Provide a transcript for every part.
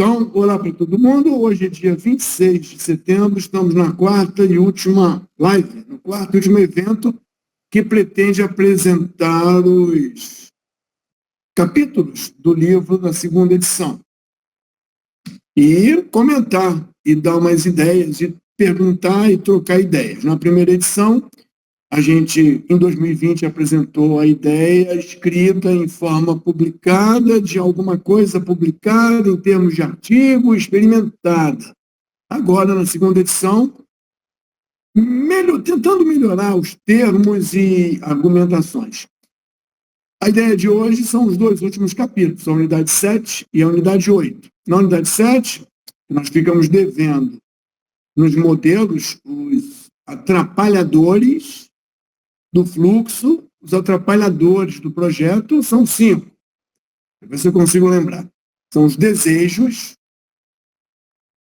Então, olá para todo mundo. Hoje é dia 26 de setembro, estamos na quarta e última live, no quarto e último evento que pretende apresentar os capítulos do livro da segunda edição. E comentar, e dar umas ideias, e perguntar e trocar ideias. Na primeira edição, a gente, em 2020, apresentou a ideia escrita em forma publicada, de alguma coisa publicada em termos de artigo, experimentada. Agora, na segunda edição, tentando melhorar os termos e argumentações. A ideia de hoje são os dois últimos capítulos, a unidade 7 e a unidade 8. Na unidade 7, nós ficamos devendo nos modelos os atrapalhadores do fluxo, os atrapalhadores do projeto são 5. Ver se eu consigo lembrar. São os desejos,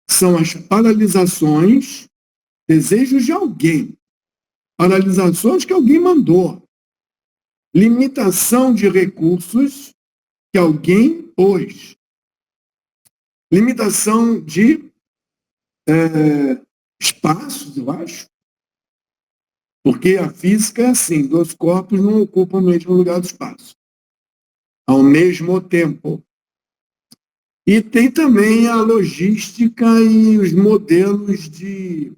são as paralisações, desejos de alguém, paralisações que alguém mandou, limitação de recursos que alguém pôs, limitação de espaços, eu acho, porque a física é assim, dois corpos não ocupam o mesmo lugar do espaço, ao mesmo tempo. E tem também a logística e os modelos de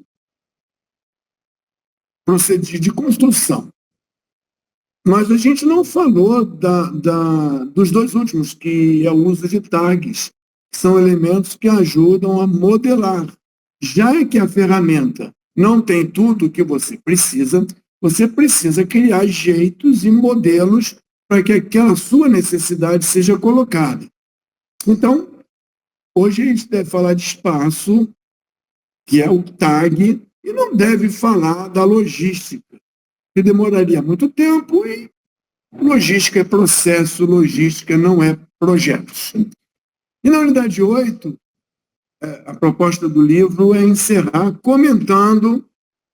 construção. Mas a gente não falou dos dois últimos, que é o uso de tags, que são elementos que ajudam a modelar. Já que a ferramenta não tem tudo o que você precisa criar jeitos e modelos para que aquela sua necessidade seja colocada. Então, hoje a gente deve falar de espaço, que é o tag, e não deve falar da logística, que demoraria muito tempo, e logística é processo, logística não é projetos. E na unidade 8, a proposta do livro é encerrar comentando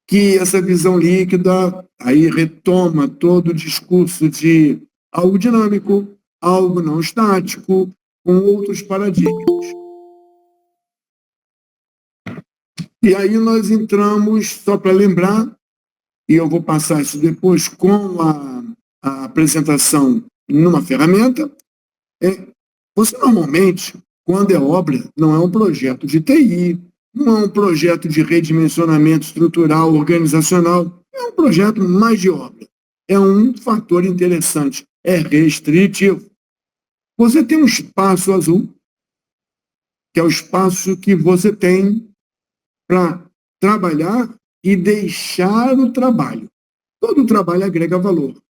que essa visão líquida aí retoma todo o discurso de algo dinâmico, algo não estático, com outros paradigmas. E aí nós entramos, só para lembrar, e eu vou passar isso depois com a apresentação numa ferramenta, você normalmente, quando é obra, não é um projeto de TI, não é um projeto de redimensionamento estrutural, organizacional, é um projeto mais de obra. É um fator interessante, é restritivo. Você tem um espaço azul, que é o espaço que você tem para trabalhar e deixar o trabalho. Todo trabalho agrega valor.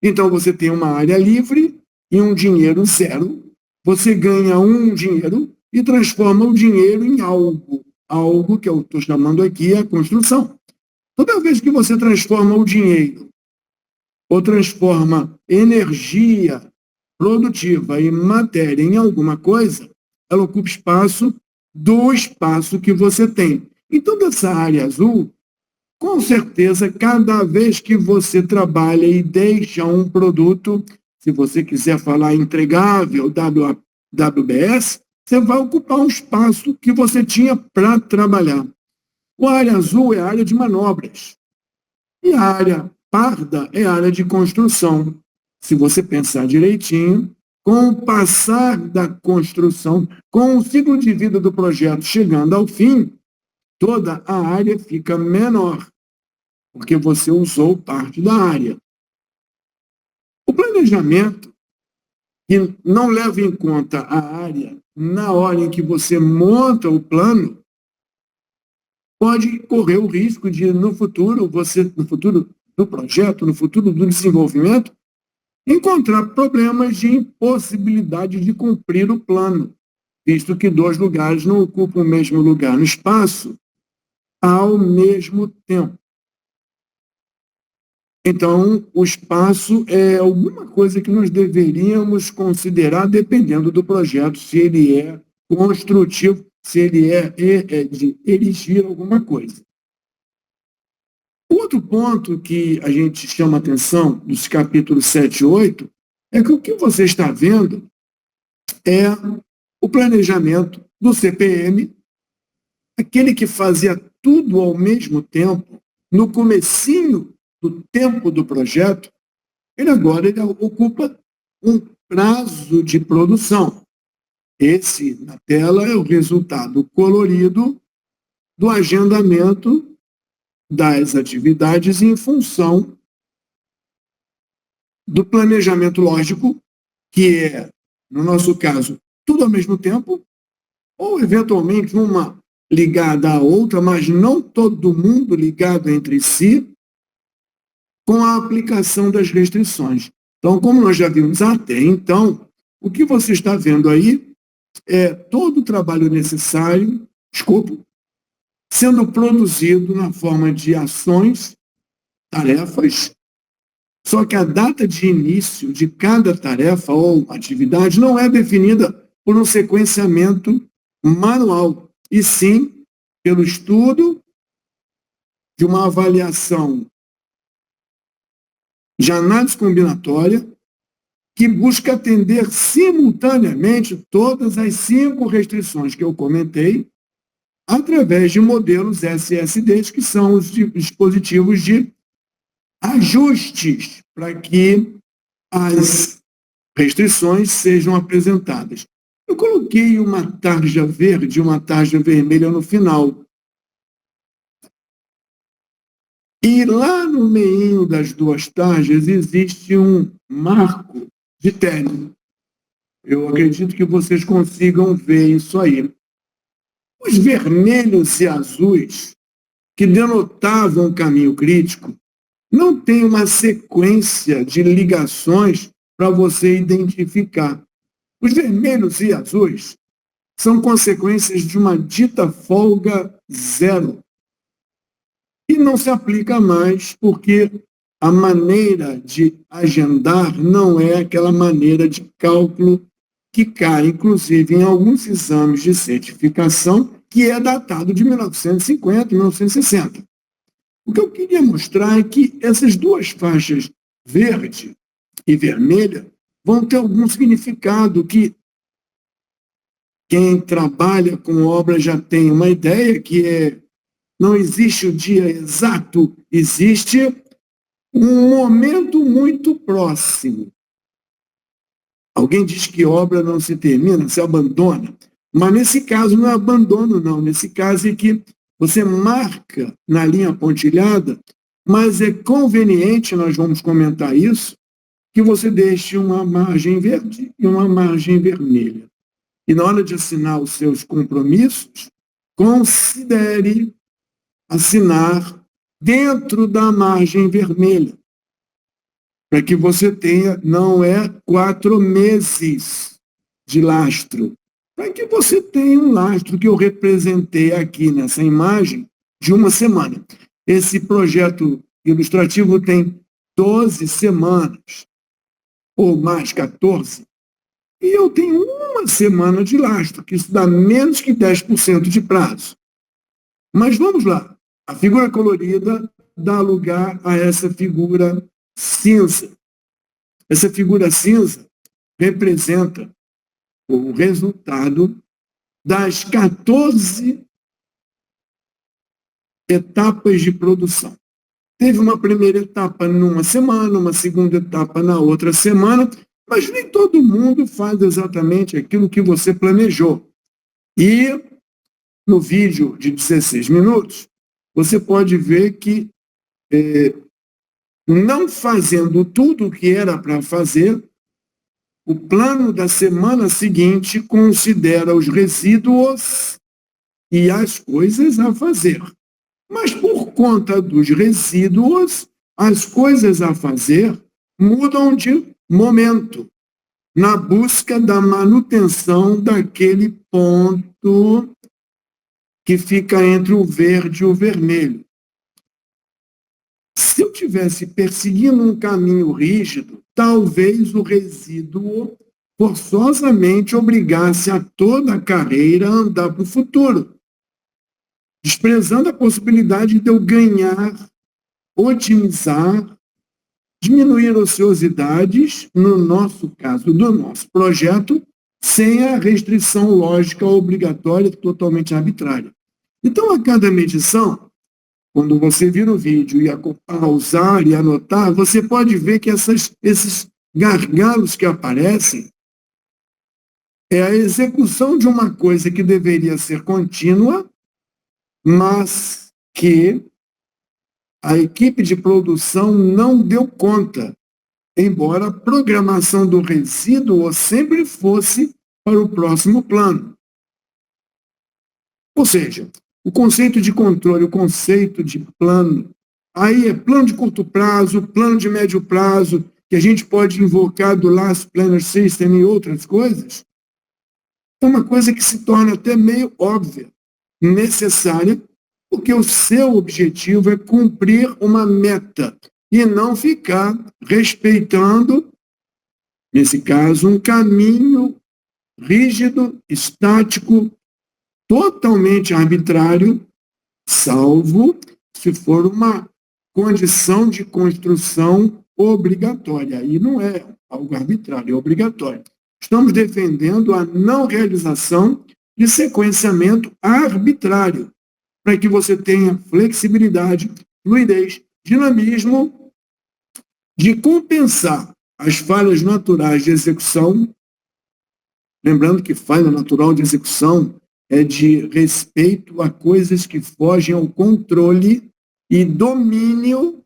Então, você tem uma área livre e um dinheiro zero. Você ganha um dinheiro e transforma o dinheiro em algo. Algo que eu estou chamando aqui a construção. Toda vez que você transforma o dinheiro ou transforma energia produtiva e matéria em alguma coisa, ela ocupa espaço do espaço que você tem. Então, dessa área azul, com certeza, cada vez que você trabalha e deixa um produto, se você quiser falar entregável, WBS, você vai ocupar um espaço que você tinha para trabalhar. A área azul é a área de manobras. E a área parda é a área de construção. Se você pensar direitinho, com o passar da construção, com o ciclo de vida do projeto chegando ao fim, toda a área fica menor, porque você usou parte da área. O planejamento, que não leva em conta a área na hora em que você monta o plano, pode correr o risco de, no futuro do projeto, no futuro do desenvolvimento, encontrar problemas de impossibilidade de cumprir o plano, visto que dois lugares não ocupam o mesmo lugar no espaço ao mesmo tempo. Então, o espaço é alguma coisa que nós deveríamos considerar, dependendo do projeto, se ele é construtivo, se ele é de erigir alguma coisa. Outro ponto que a gente chama atenção dos capítulos 7 e 8 é que o que você está vendo é o planejamento do CPM, aquele que fazia tudo ao mesmo tempo, no comecinho do tempo do projeto, ele agora ocupa um prazo de produção. Esse, na tela, é o resultado colorido do agendamento das atividades em função do planejamento lógico, que é, no nosso caso, tudo ao mesmo tempo, ou eventualmente uma ligada à outra, mas não todo mundo ligado entre si, com a aplicação das restrições. Então, como nós já vimos até então, o que você está vendo aí é todo o trabalho necessário, escopo, sendo produzido na forma de ações, tarefas, só que a data de início de cada tarefa ou atividade não é definida por um sequenciamento manual, e sim pelo estudo de uma avaliação de análise combinatória que busca atender simultaneamente todas as 5 restrições que eu comentei, através de modelos SSDs, que são os dispositivos de ajustes para que as restrições sejam apresentadas. Eu coloquei uma tarja verde e uma tarja vermelha no final. E lá no meio das duas tarjas existe um marco de término. Eu acredito que vocês consigam ver isso aí. Os vermelhos e azuis, que denotavam o caminho crítico, não tem uma sequência de ligações para você identificar. Os vermelhos e azuis são consequências de uma dita folga zero. E não se aplica mais porque a maneira de agendar não é aquela maneira de cálculo que cai, inclusive, em alguns exames de certificação, que é datado de 1950, 1960. O que eu queria mostrar é que essas duas faixas, verde e vermelha, vão ter algum significado que quem trabalha com obra já tem uma ideia, que não existe o dia exato, existe um momento muito próximo. Alguém diz que obra não se termina, se abandona. Mas nesse caso não é abandono, não. Nesse caso é que você marca na linha pontilhada, mas é conveniente, nós vamos comentar isso, que você deixe uma margem verde e uma margem vermelha. E na hora de assinar os seus compromissos, considere assinar dentro da margem vermelha, para que você tenha, não é 4 meses de lastro, para que você tenha um lastro que eu representei aqui nessa imagem de uma semana. Esse projeto ilustrativo tem 12 semanas, ou mais, 14, e eu tenho uma semana de lastro, que isso dá menos que 10% de prazo. Mas vamos lá, a figura colorida dá lugar a essa figura cinza. Essa figura cinza representa o resultado das 14 etapas de produção. Teve uma primeira etapa numa semana, uma segunda etapa na outra semana, mas nem todo mundo faz exatamente aquilo que você planejou. E no vídeo de 16 minutos, você pode ver que não fazendo tudo o que era para fazer, o plano da semana seguinte considera os resíduos e as coisas a fazer. Mas por conta dos resíduos, as coisas a fazer mudam de momento, na busca da manutenção daquele ponto que fica entre o verde e o vermelho. Se eu tivesse perseguindo um caminho rígido, talvez o resíduo forçosamente obrigasse a toda a carreira a andar para o futuro, desprezando a possibilidade de eu ganhar, otimizar, diminuir ociosidades, no nosso caso, do nosso projeto, sem a restrição lógica obrigatória totalmente arbitrária. Então, a cada medição, quando você vira o vídeo e pausar e anotar, você pode ver que esses gargalos que aparecem é a execução de uma coisa que deveria ser contínua, mas que a equipe de produção não deu conta, embora a programação do resíduo sempre fosse para o próximo plano. Ou seja, o conceito de controle, o conceito de plano, aí é plano de curto prazo, plano de médio prazo, que a gente pode invocar do Last Planner System e outras coisas, é uma coisa que se torna até meio óbvia, necessária, porque o seu objetivo é cumprir uma meta e não ficar respeitando, nesse caso, um caminho rígido, estático, totalmente arbitrário, salvo se for uma condição de construção obrigatória. Aí não é algo arbitrário, é obrigatório. Estamos defendendo a não realização de sequenciamento arbitrário, para que você tenha flexibilidade, fluidez, dinamismo, de compensar as falhas naturais de execução. Lembrando que falha natural de execução é de respeito a coisas que fogem ao controle e domínio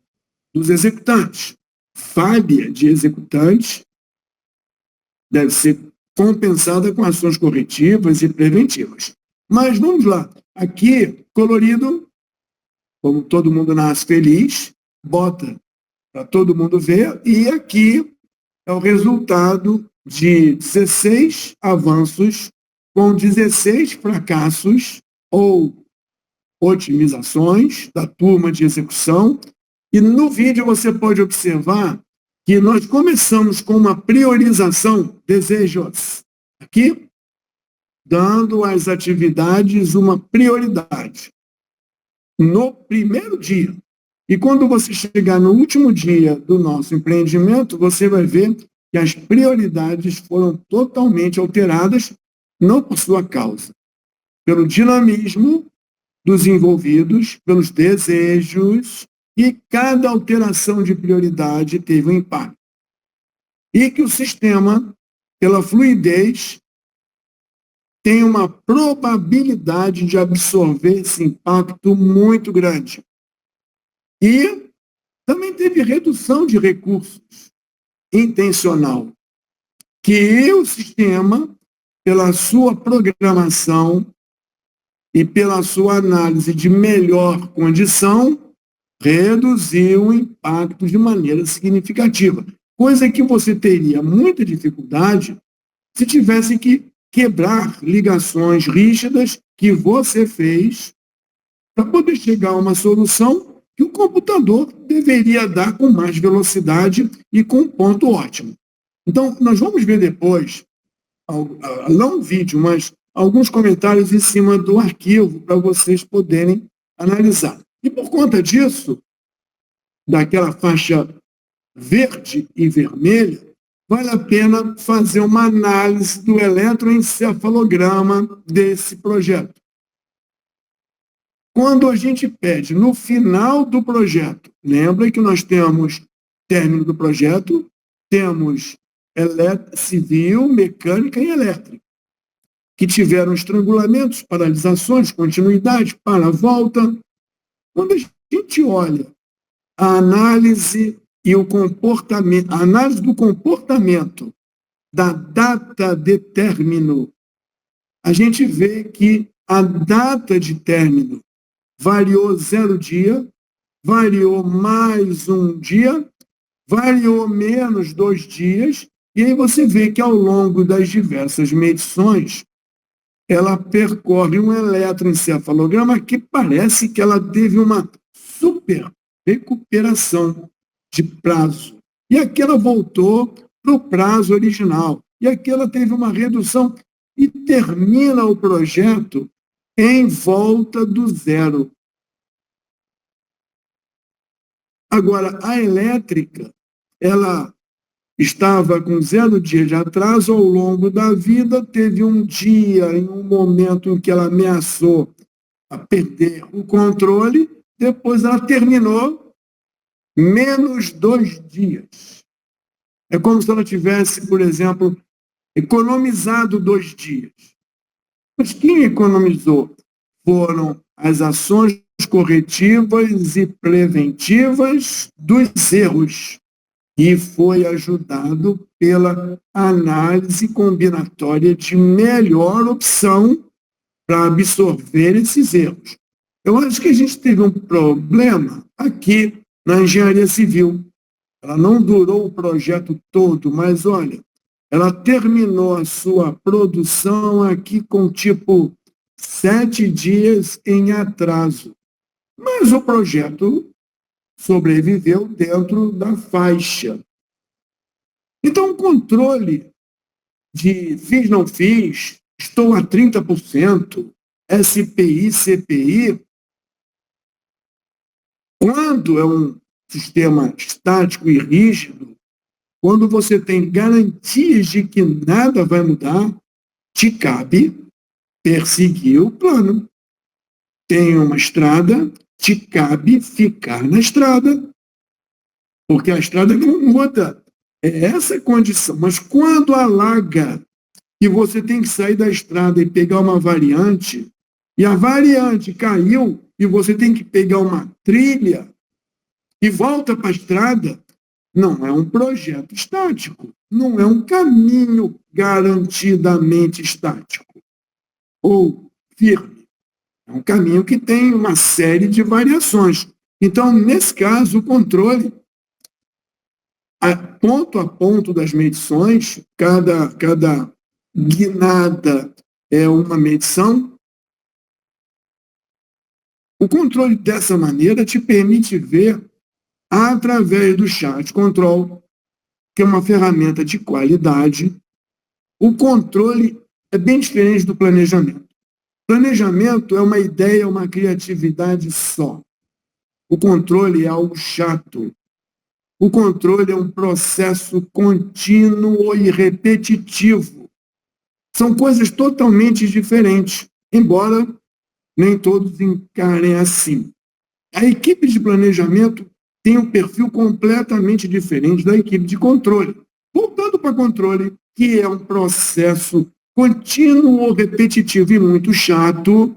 dos executantes. Falha de executantes deve ser compensada com ações corretivas e preventivas. Mas vamos lá. Aqui, colorido, como todo mundo nasce feliz, bota para todo mundo ver, e aqui é o resultado de 16 avanços com 16 fracassos ou otimizações da turma de execução. E no vídeo você pode observar que nós começamos com uma priorização, desejos, aqui, dando às atividades uma prioridade no primeiro dia. E quando você chegar no último dia do nosso empreendimento, você vai ver que as prioridades foram totalmente alteradas, não por sua causa, pelo dinamismo dos envolvidos, pelos desejos, e cada alteração de prioridade teve um impacto. E que o sistema, pela fluidez, tem uma probabilidade de absorver esse impacto muito grande. E também teve redução de recursos intencional, que o sistema, pela sua programação e pela sua análise de melhor condição, reduziu o impacto de maneira significativa, coisa que você teria muita dificuldade se tivesse que quebrar ligações rígidas que você fez para poder chegar a uma solução que o computador deveria dar com mais velocidade e com um ponto ótimo. Então, nós vamos ver depois, não um vídeo, mas alguns comentários em cima do arquivo para vocês poderem analisar. E por conta disso, daquela faixa verde e vermelha, vale a pena fazer uma análise do eletroencefalograma desse projeto. Quando a gente pede no final do projeto, lembra que nós temos término do projeto, temos civil, mecânica e elétrica, que tiveram estrangulamentos, paralisações, continuidade, para, volta. Quando a gente olha a análise e o comportamento, a análise do comportamento da data de término, a gente vê que a data de término variou 0 dia, variou mais 1 dia, variou menos 2 dias, e aí você vê que ao longo das diversas medições, ela percorre um eletroencefalograma que parece que ela teve uma super recuperação de prazo. E aqui ela voltou para o prazo original. E aqui ela teve uma redução e termina o projeto em volta do 0. Agora, a elétrica, ela estava com 0 dias de atraso ao longo da vida, teve um dia, em um momento em que ela ameaçou a perder o controle, depois ela terminou menos 2 dias. É como se ela tivesse, por exemplo, economizado 2 dias. Mas quem economizou foram as ações corretivas e preventivas dos erros, e foi ajudado pela análise combinatória de melhor opção para absorver esses erros. Eu acho que a gente teve um problema aqui na engenharia civil. Ela não durou o projeto todo, mas olha, ela terminou a sua produção aqui com tipo 7 dias em atraso. Mas o projeto sobreviveu dentro da faixa. Então, o controle de fiz, não fiz, estou a 30%, SPI, CPI, quando é um sistema estático e rígido, quando você tem garantias de que nada vai mudar, te cabe perseguir o plano. Tem uma estrada, te cabe ficar na estrada, porque a estrada não muda. É essa a condição. Mas quando alaga e você tem que sair da estrada e pegar uma variante, e a variante caiu e você tem que pegar uma trilha e volta para a estrada, não é um projeto estático, não é um caminho garantidamente estático ou firme. É um caminho que tem uma série de variações. Então, nesse caso, o controle, a ponto das medições, cada guinada é uma medição. O controle dessa maneira te permite ver através do chat control, que é uma ferramenta de qualidade. O controle é bem diferente do planejamento. Planejamento é uma ideia, uma criatividade só. O controle é algo chato. O controle é um processo contínuo e repetitivo. São coisas totalmente diferentes, embora nem todos encarem assim. A equipe de planejamento tem um perfil completamente diferente da equipe de controle. Voltando para controle, que é um processo contínuo, repetitivo e muito chato,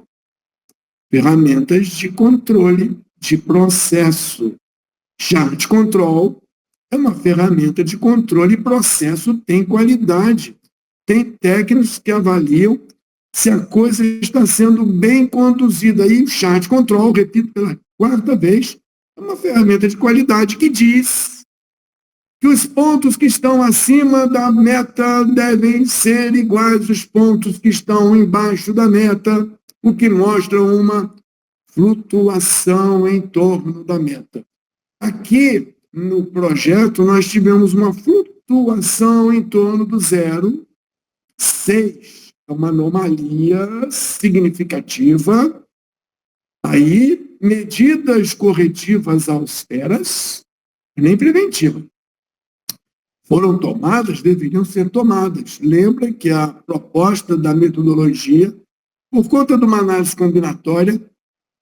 ferramentas de controle de processo. Chart Control é uma ferramenta de controle e processo tem qualidade. Tem técnicos que avaliam se a coisa está sendo bem conduzida. E o Chart Control, repito pela 4ª vez, é uma ferramenta de qualidade que diz que os pontos que estão acima da meta devem ser iguais aos pontos que estão embaixo da meta, o que mostra uma flutuação em torno da meta. Aqui, no projeto, nós tivemos uma flutuação em torno do 0,6. É uma anomalia significativa. Aí, medidas corretivas austeras, nem preventivas, foram tomadas, deveriam ser tomadas. Lembra que a proposta da metodologia, por conta de uma análise combinatória,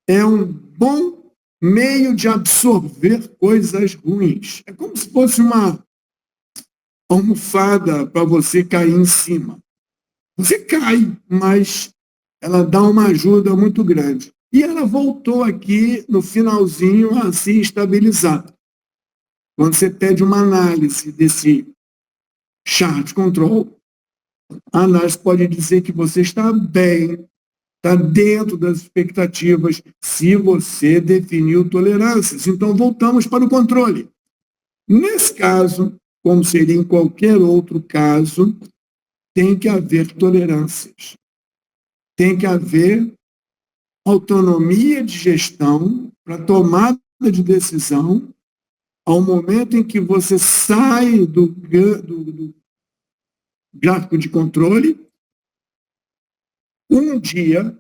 é um bom meio de absorver coisas ruins. É como se fosse uma almofada para você cair em cima. Você cai, mas ela dá uma ajuda muito grande. E ela voltou aqui no finalzinho a se estabilizar. Quando você pede uma análise desse chart control, a análise pode dizer que você está bem, está dentro das expectativas, se você definiu tolerâncias. Então, voltamos para o controle. Nesse caso, como seria em qualquer outro caso, tem que haver tolerâncias. Tem que haver autonomia de gestão para tomada de decisão ao momento em que você sai do gráfico de controle. Um dia,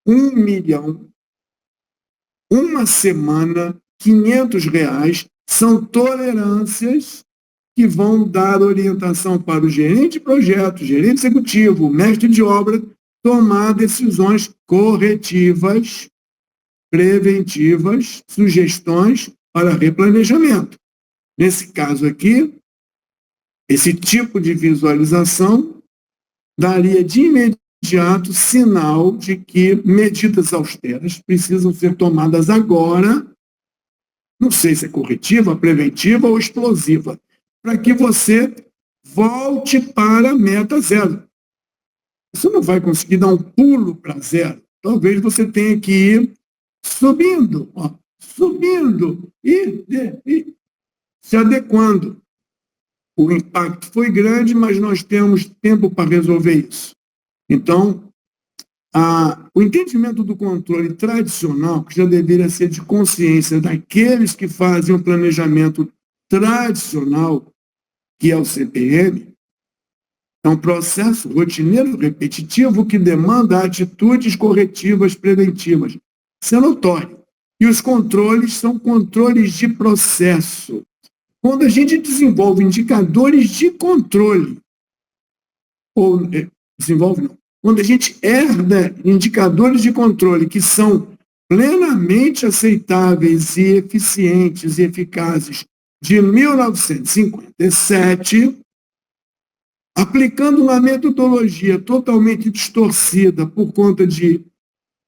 1 milhão, uma semana, R$ 500 são tolerâncias que vão dar orientação para o gerente de projeto, gerente executivo, mestre de obra, tomar decisões corretivas, preventivas, sugestões para replanejamento. Nesse caso aqui, esse tipo de visualização daria de imediato sinal de que medidas austeras precisam ser tomadas agora, não sei se é corretiva, preventiva ou explosiva, para que você volte para a meta zero. Você não vai conseguir dar um pulo para zero. Talvez você tenha que ir subindo, subindo e se adequando. O impacto foi grande, mas nós temos tempo para resolver isso. Então, o entendimento do controle tradicional, que já deveria ser de consciência daqueles que fazem o planejamento tradicional, que é o CPM, é um processo rotineiro repetitivo que demanda atitudes corretivas preventivas. Isso é notório. E os controles são controles de processo. Quando a gente desenvolve indicadores de controle, ou desenvolve não, quando a gente herda indicadores de controle que são plenamente aceitáveis e eficientes e eficazes de 1957, aplicando uma metodologia totalmente distorcida por conta de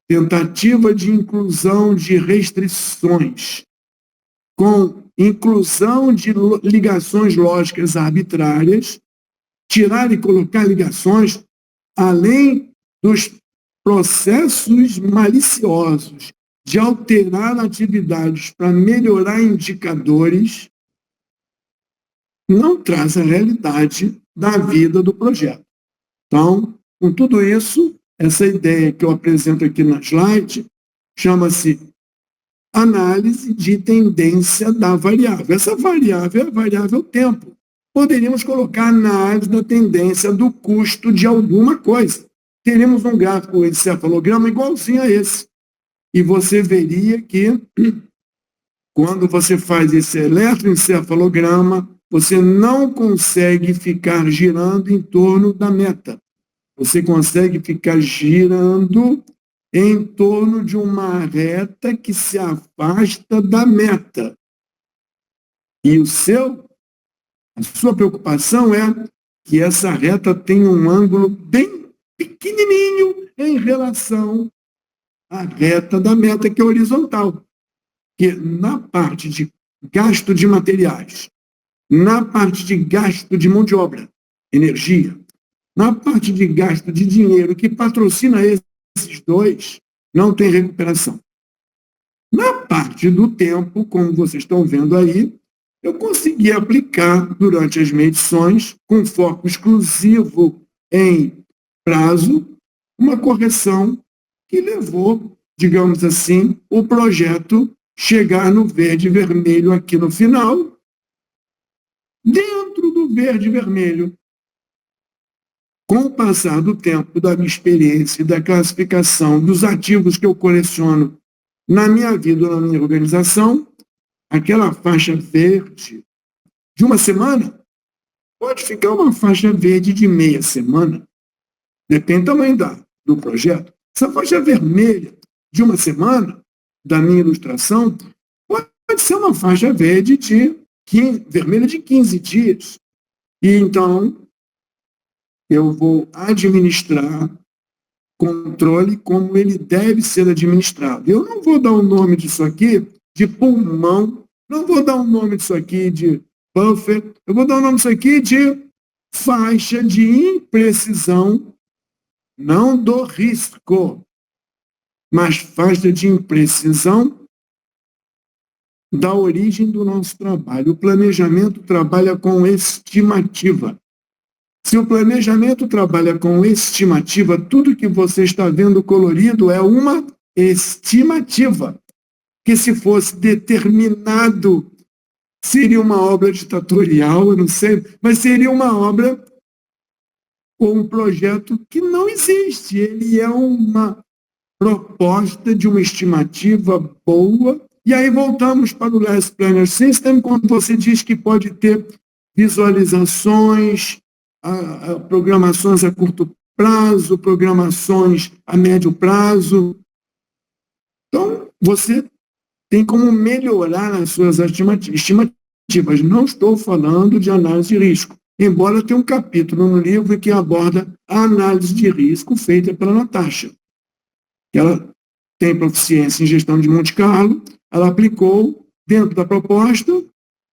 tentativa de inclusão de restrições, com inclusão de ligações lógicas arbitrárias, tirar e colocar ligações além dos processos maliciosos de alterar atividades para melhorar indicadores, não traz a realidade da vida do projeto. Então, com tudo isso, essa ideia que eu apresento aqui na slide chama-se análise de tendência da variável. Essa variável é a variável tempo. Poderíamos colocar análise da tendência do custo de alguma coisa. Teríamos um gráfico encefalograma igualzinho a esse. E você veria que, quando você faz esse eletroencefalograma, você não consegue ficar girando em torno da meta. Você consegue ficar girando em torno de uma reta que se afasta da meta. E a sua preocupação é que essa reta tenha um ângulo bem pequenininho em relação à reta da meta, que é horizontal. Que na parte de gasto de materiais, na parte de gasto de mão de obra, energia, na parte de gasto de dinheiro que patrocina esses dois, não tem recuperação. Na parte do tempo, como vocês estão vendo aí, eu consegui aplicar durante as medições, com foco exclusivo em prazo, uma correção que levou, digamos assim, o projeto chegar no verde e vermelho aqui no final. Dentro do verde e vermelho, com o passar do tempo, da minha experiência e da classificação dos ativos que eu coleciono na minha vida ou na minha organização, aquela faixa verde de uma semana pode ficar uma faixa verde de meia semana. Depende do tamanho do projeto. Essa faixa vermelha de uma semana, da minha ilustração, pode ser uma faixa verde vermelha de 15 dias. E então, eu vou administrar controle como ele deve ser administrado. Eu não vou dar o nome disso aqui de pulmão, não vou dar o nome disso aqui de buffer, eu vou dar o nome disso aqui de faixa de imprecisão, não do risco, mas faixa de imprecisão da origem do nosso trabalho. O planejamento trabalha com estimativa. Se o planejamento trabalha com estimativa, tudo que você está vendo colorido é uma estimativa, que se fosse determinado, seria uma obra ditatorial, eu não sei, mas seria uma obra ou um projeto que não existe. Ele é uma proposta de uma estimativa boa. E aí voltamos para o Last Planner System, quando você diz que pode ter visualizações, programações a curto prazo, programações a médio prazo. Então, você tem como melhorar as suas estimativas. Não estou falando de análise de risco, embora tenha um capítulo no livro que aborda a análise de risco feita pela Natasha. Ela tem proficiência em gestão de Monte Carlo, ela aplicou dentro da proposta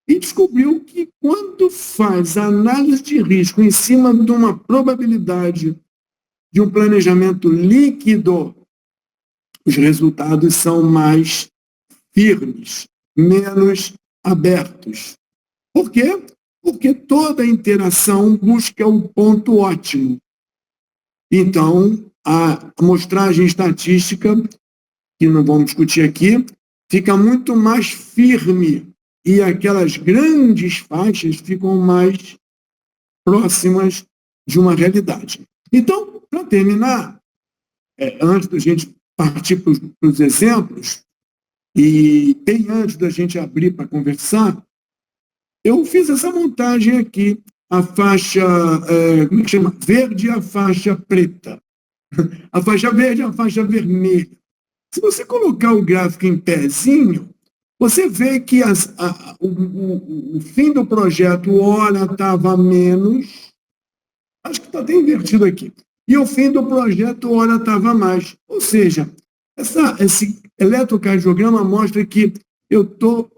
e descobriu que quando faz a análise de risco em cima de uma probabilidade de um planejamento líquido, os resultados são mais firmes, menos abertos. Por quê? Porque toda interação busca o ponto ótimo. Então, a amostragem estatística, que não vamos discutir aqui, fica muito mais firme e aquelas grandes faixas ficam mais próximas de uma realidade. Então, para terminar, antes da gente partir para os exemplos, e bem antes da gente abrir para conversar, eu fiz essa montagem aqui, a faixa, como é que chama? Verde e a faixa preta. A faixa verde e a faixa vermelha. Se você colocar o gráfico em pezinho, você vê que o fim do projeto, hora estava menos, acho que está até invertido aqui, e o fim do projeto, hora estava mais. Ou seja, esse eletrocardiograma mostra que eu estou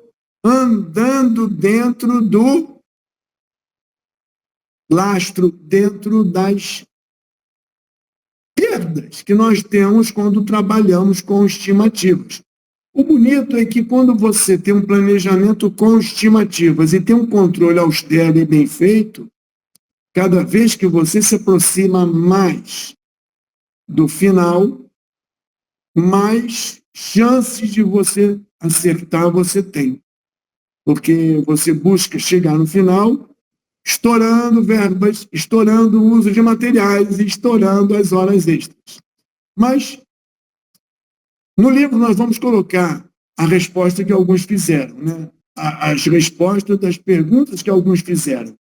andando dentro do lastro, dentro das perdas que nós temos quando trabalhamos com estimativas. O bonito é que quando você tem um planejamento com estimativas e tem um controle austero e bem feito, cada vez que você se aproxima mais do final, mais chances de você acertar você tem. Porque você busca chegar no final estourando verbas, estourando o uso de materiais e estourando as horas extras. Mas, no livro, nós vamos colocar a resposta que alguns fizeram, né? As respostas das perguntas que alguns fizeram.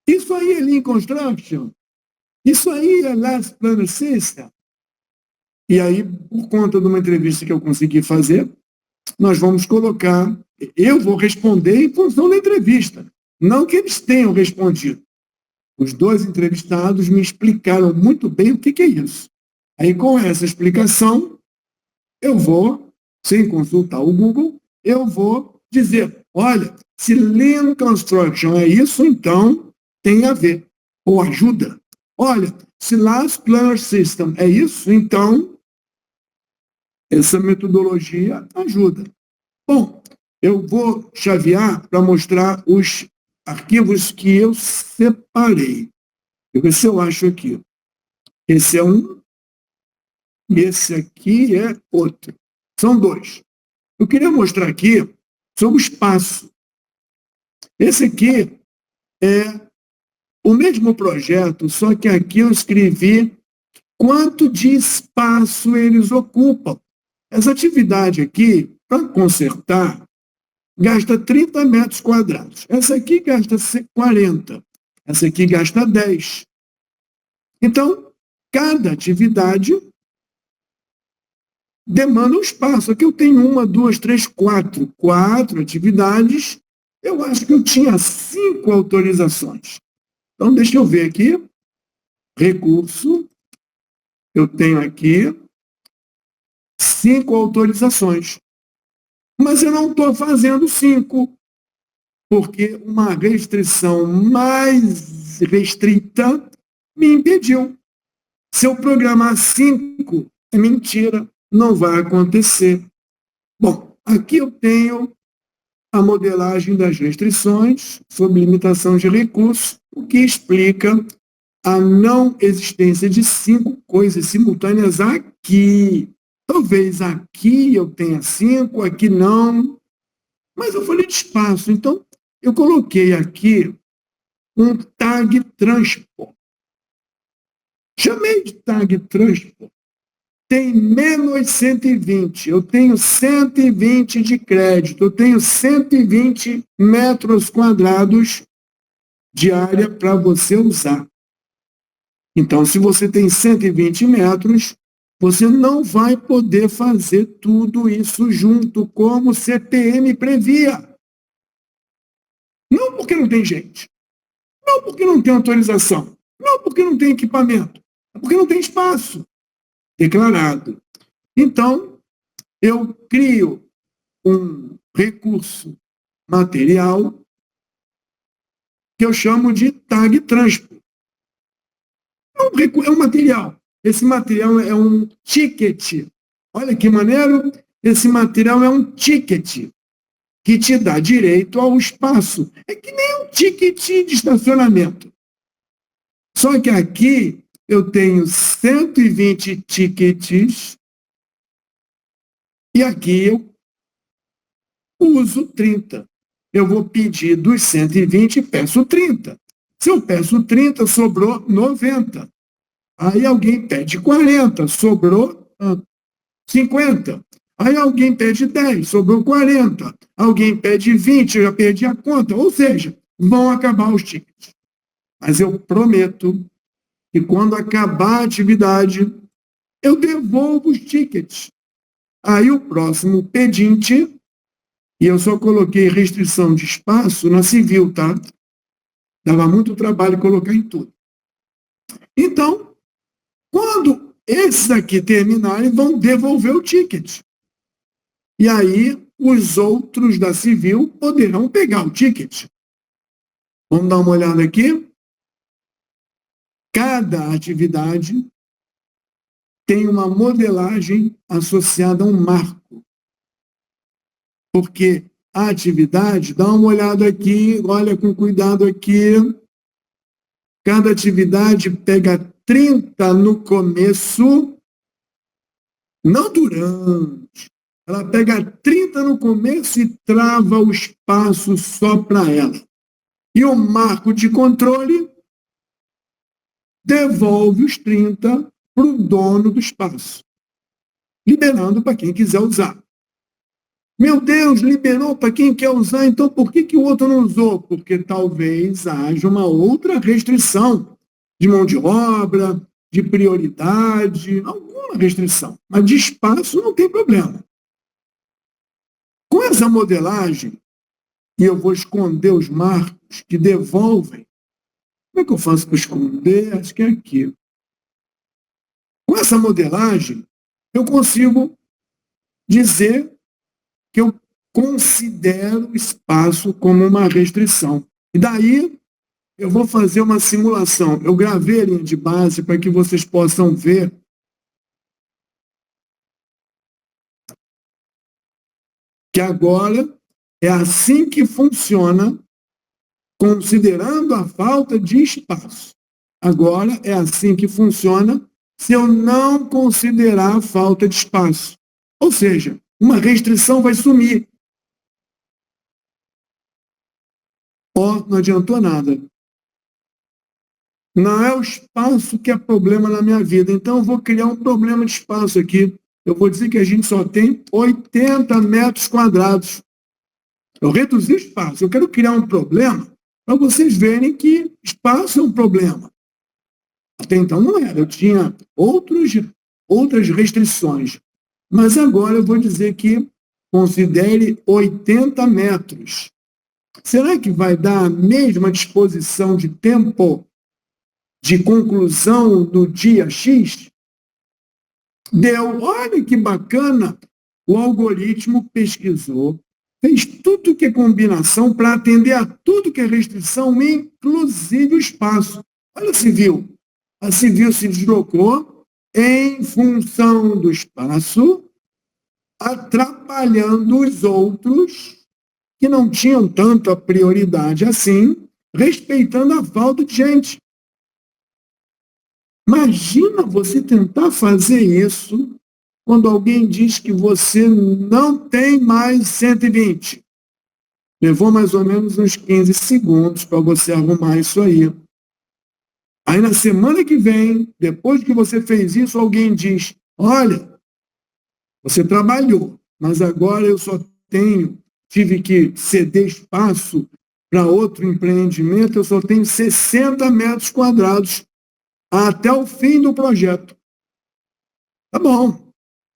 Isso aí é Lean Construction? Isso aí é Last Planner System? E aí, por conta de uma entrevista que eu consegui fazer, nós vamos colocar, eu vou responder em função da entrevista. Não que eles tenham respondido. Os dois entrevistados me explicaram muito bem o que é isso. Aí, com essa explicação, eu vou, sem consultar o Google, eu vou dizer, olha, se Lean Construction é isso, então tem a ver, ou ajuda. Olha, se Last Planner System é isso, então essa metodologia ajuda. Bom, eu vou chavear para mostrar os arquivos que eu separei. Deixa eu ver se eu acho aqui. Esse é um, e esse aqui é outro. São dois. Eu queria mostrar aqui sobre o espaço. Esse aqui é o mesmo projeto, só que aqui eu escrevi quanto de espaço eles ocupam. Essa atividade aqui, para consertar, gasta 30 metros quadrados. Essa aqui gasta 40. Essa aqui gasta 10. Então, cada atividade demanda um espaço. Aqui eu tenho 1, 2, 3, 4. 4 atividades. Eu acho que eu tinha 5 autorizações. Então, deixa eu ver aqui. Recurso. Eu tenho aqui 5 autorizações. Mas eu não estou fazendo 5, porque uma restrição mais restrita me impediu. Se eu programar 5, é mentira, não vai acontecer. Bom, aqui eu tenho a modelagem das restrições sob limitação de recursos, o que explica a não existência de 5 coisas simultâneas aqui. Talvez aqui eu tenha 5, aqui não. Mas eu falei de espaço, então eu coloquei aqui um tag transport. Chamei de tag transport tem menos 120, eu tenho 120 de crédito, eu tenho 120 metros quadrados de área para você usar. Então, se você tem 120 metros, você não vai poder fazer tudo isso junto, como o CPM previa. Não porque não tem gente, não porque não tem autorização, não porque não tem equipamento, é porque não tem espaço declarado. Então, eu crio um recurso material que eu chamo de tag transpo. É um material. Esse material é um ticket. Olha que maneiro. Esse material é um ticket que te dá direito ao espaço. É que nem um ticket de estacionamento. Só que aqui eu tenho 120 tickets e aqui eu uso 30. Eu vou pedir dos 120 e peço 30. Se eu peço 30, sobrou 90. Aí alguém pede 40, sobrou 50. Aí alguém pede 10, sobrou 40. Alguém pede 20, eu já perdi a conta. Ou seja, vão acabar os tickets. Mas eu prometo que quando acabar a atividade, eu devolvo os tickets. Aí o próximo pedinte, e eu só coloquei restrição de espaço na civil, tá? Dava muito trabalho colocar em tudo. Então, quando esses aqui terminarem, vão devolver o ticket. E aí, os outros da civil poderão pegar o ticket. Vamos dar uma olhada aqui? Cada atividade tem uma modelagem associada a um marco. Porque a atividade, dá uma olhada aqui, olha com cuidado aqui. Cada atividade pega 30 no começo, não durante. Ela pega 30 no começo e trava o espaço só para ela. E o marco de controle devolve os 30 para o dono do espaço, liberando para quem quiser usar. Meu Deus, liberou para quem quer usar, então por que o outro não usou? Porque talvez haja uma outra restrição de mão de obra, de prioridade, alguma restrição. Mas de espaço não tem problema. Com essa modelagem, e eu vou esconder os marcos que devolvem. Como é que eu faço para esconder? Acho que é aqui. Com essa modelagem, eu consigo dizer que eu considero o espaço como uma restrição. E daí eu vou fazer uma simulação. Eu gravei a linha de base para que vocês possam ver que agora é assim que funciona, considerando a falta de espaço. Agora é assim que funciona se eu não considerar a falta de espaço. Ou seja, uma restrição vai sumir. Não adiantou nada. Não é o espaço que é problema na minha vida. Então, eu vou criar um problema de espaço aqui. Eu vou dizer que a gente só tem 80 metros quadrados. Eu reduzi o espaço. Eu quero criar um problema para vocês verem que espaço é um problema. Até então não era. Eu tinha outras restrições. Mas agora eu vou dizer que considere 80 metros. Será que vai dar a mesma disposição de tempo de conclusão do dia X? Deu. Olha que bacana. O algoritmo pesquisou, fez tudo que é combinação para atender a tudo que é restrição, inclusive o espaço. Olha a civil. A civil se deslocou em função do espaço, atrapalhando os outros que não tinham tanta prioridade assim, respeitando a falta de gente. Imagina você tentar fazer isso quando alguém diz que você não tem mais 120. Levou mais ou menos uns 15 segundos para você arrumar isso aí. Aí na semana que vem, depois que você fez isso, alguém diz, olha, você trabalhou, mas agora eu só tive que ceder espaço para outro empreendimento, eu só tenho 60 metros quadrados até o fim do projeto. Tá bom,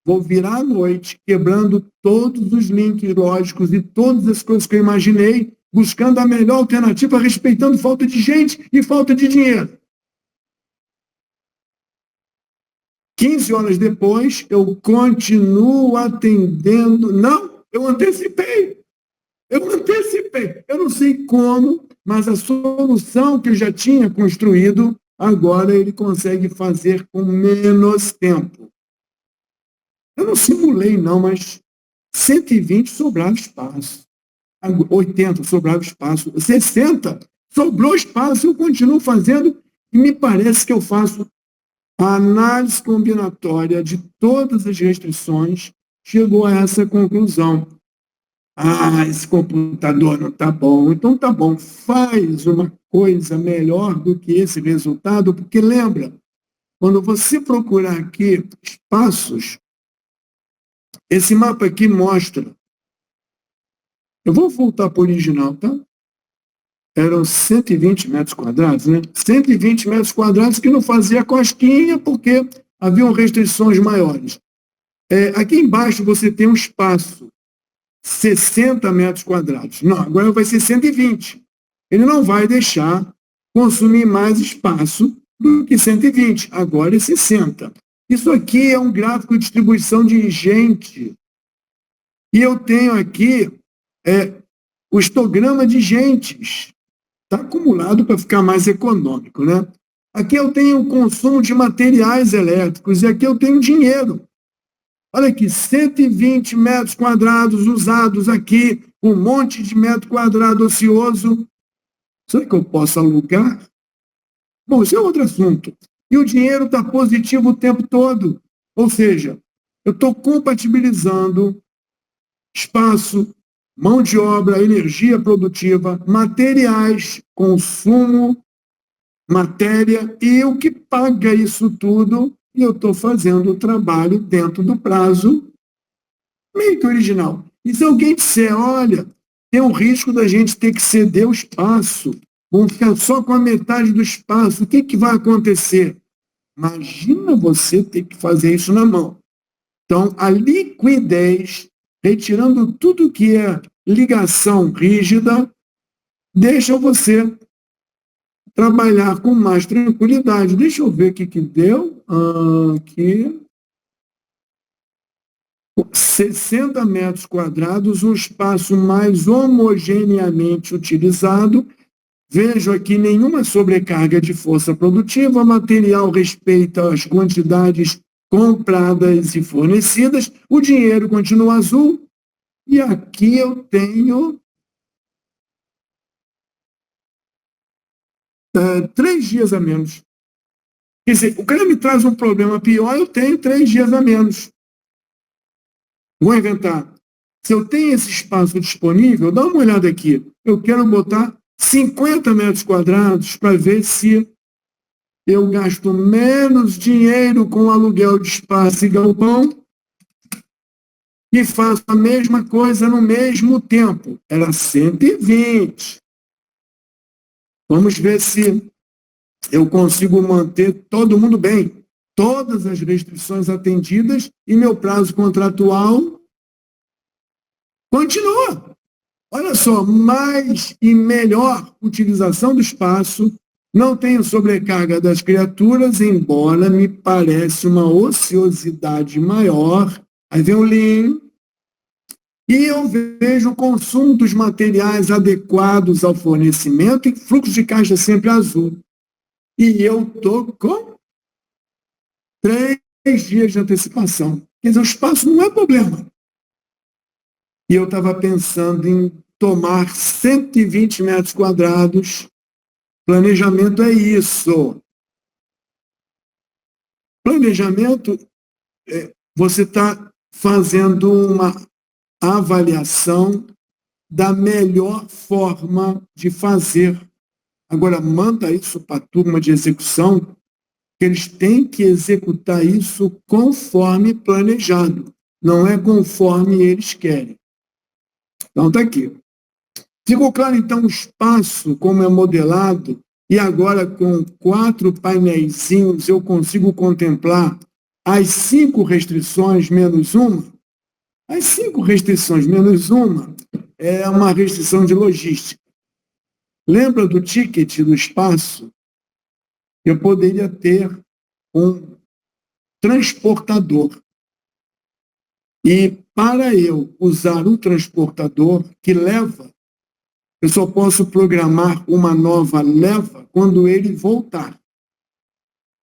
vou virar à noite, quebrando todos os links lógicos e todas as coisas que eu imaginei, buscando a melhor alternativa, respeitando falta de gente e falta de dinheiro. 15 horas depois, eu continuo atendendo. Não, eu antecipei. Eu não sei como, mas a solução que eu já tinha construído, agora ele consegue fazer com menos tempo. Eu não simulei, não, mas 120 sobrava espaço. 80 sobrava espaço. 60 sobrou espaço, eu continuo fazendo e me parece que eu faço a análise combinatória de todas as restrições, chegou a essa conclusão. Esse computador não está bom. Então tá bom, faz uma coisa melhor do que esse resultado, porque lembra, quando você procurar aqui espaços, esse mapa aqui mostra. Eu vou voltar para o original, tá? Eram 120 metros quadrados, né? 120 metros quadrados que não fazia cosquinha porque haviam restrições maiores. Aqui embaixo você tem um espaço, 60 metros quadrados. Não, agora vai ser 120. Ele não vai deixar consumir mais espaço do que 120, agora é 60. Isso aqui é um gráfico de distribuição de gente. E eu tenho aqui o histograma de gentes. Está acumulado para ficar mais econômico, né? Aqui eu tenho o consumo de materiais elétricos e aqui eu tenho dinheiro. Olha aqui, 120 metros quadrados usados aqui, um monte de metro quadrado ocioso. Será que eu posso alugar? Bom, isso é outro assunto. E o dinheiro está positivo o tempo todo. Ou seja, eu estou compatibilizando espaço, mão de obra, energia produtiva, materiais, consumo, matéria, e o que paga isso tudo, e eu estou fazendo o trabalho dentro do prazo meio que original. E se alguém disser, olha, tem um risco da gente ter que ceder o espaço, vamos ficar só com a metade do espaço, o que vai acontecer? Imagina você ter que fazer isso na mão. Então, a liquidez, retirando tudo que é ligação rígida, deixa você trabalhar com mais tranquilidade. Deixa eu ver o que deu. Aqui. 60 metros quadrados, um espaço mais homogeneamente utilizado. Vejo aqui nenhuma sobrecarga de força produtiva, material respeita as quantidades compradas e fornecidas, o dinheiro continua azul, e aqui eu tenho 3 dias a menos. Quer dizer, o cara me traz um problema pior, eu tenho 3 dias a menos. Vou inventar. Se eu tenho esse espaço disponível, dá uma olhada aqui. Eu quero botar 50 metros quadrados para ver se eu gasto menos dinheiro com aluguel de espaço e galpão e faço a mesma coisa no mesmo tempo. Era 120. Vamos ver se eu consigo manter todo mundo bem. Todas as restrições atendidas e meu prazo contratual continua. Olha só, mais e melhor utilização do espaço, não tenho sobrecarga das criaturas, embora me pareça uma ociosidade maior. Aí vem o Lean, e eu vejo o consumo dos materiais adequados ao fornecimento e fluxo de caixa sempre azul. E eu estou com 3 dias de antecipação. Quer dizer, o espaço não é problema. E eu estava pensando em tomar 120 metros quadrados. Planejamento é isso. Planejamento, você está fazendo uma avaliação da melhor forma de fazer. Agora, manda isso para a turma de execução, Eles têm que executar isso conforme planejado, não é conforme eles querem. Então, está aqui. Ficou claro, então, o espaço, como é modelado, e agora com 4 painéisinhos eu consigo contemplar as 5 restrições menos uma? As 5 restrições menos uma é uma restrição de logística. Lembra do ticket do espaço? Eu poderia ter um transportador. E para eu usar um transportador que leva, eu só posso programar uma nova leva quando ele voltar.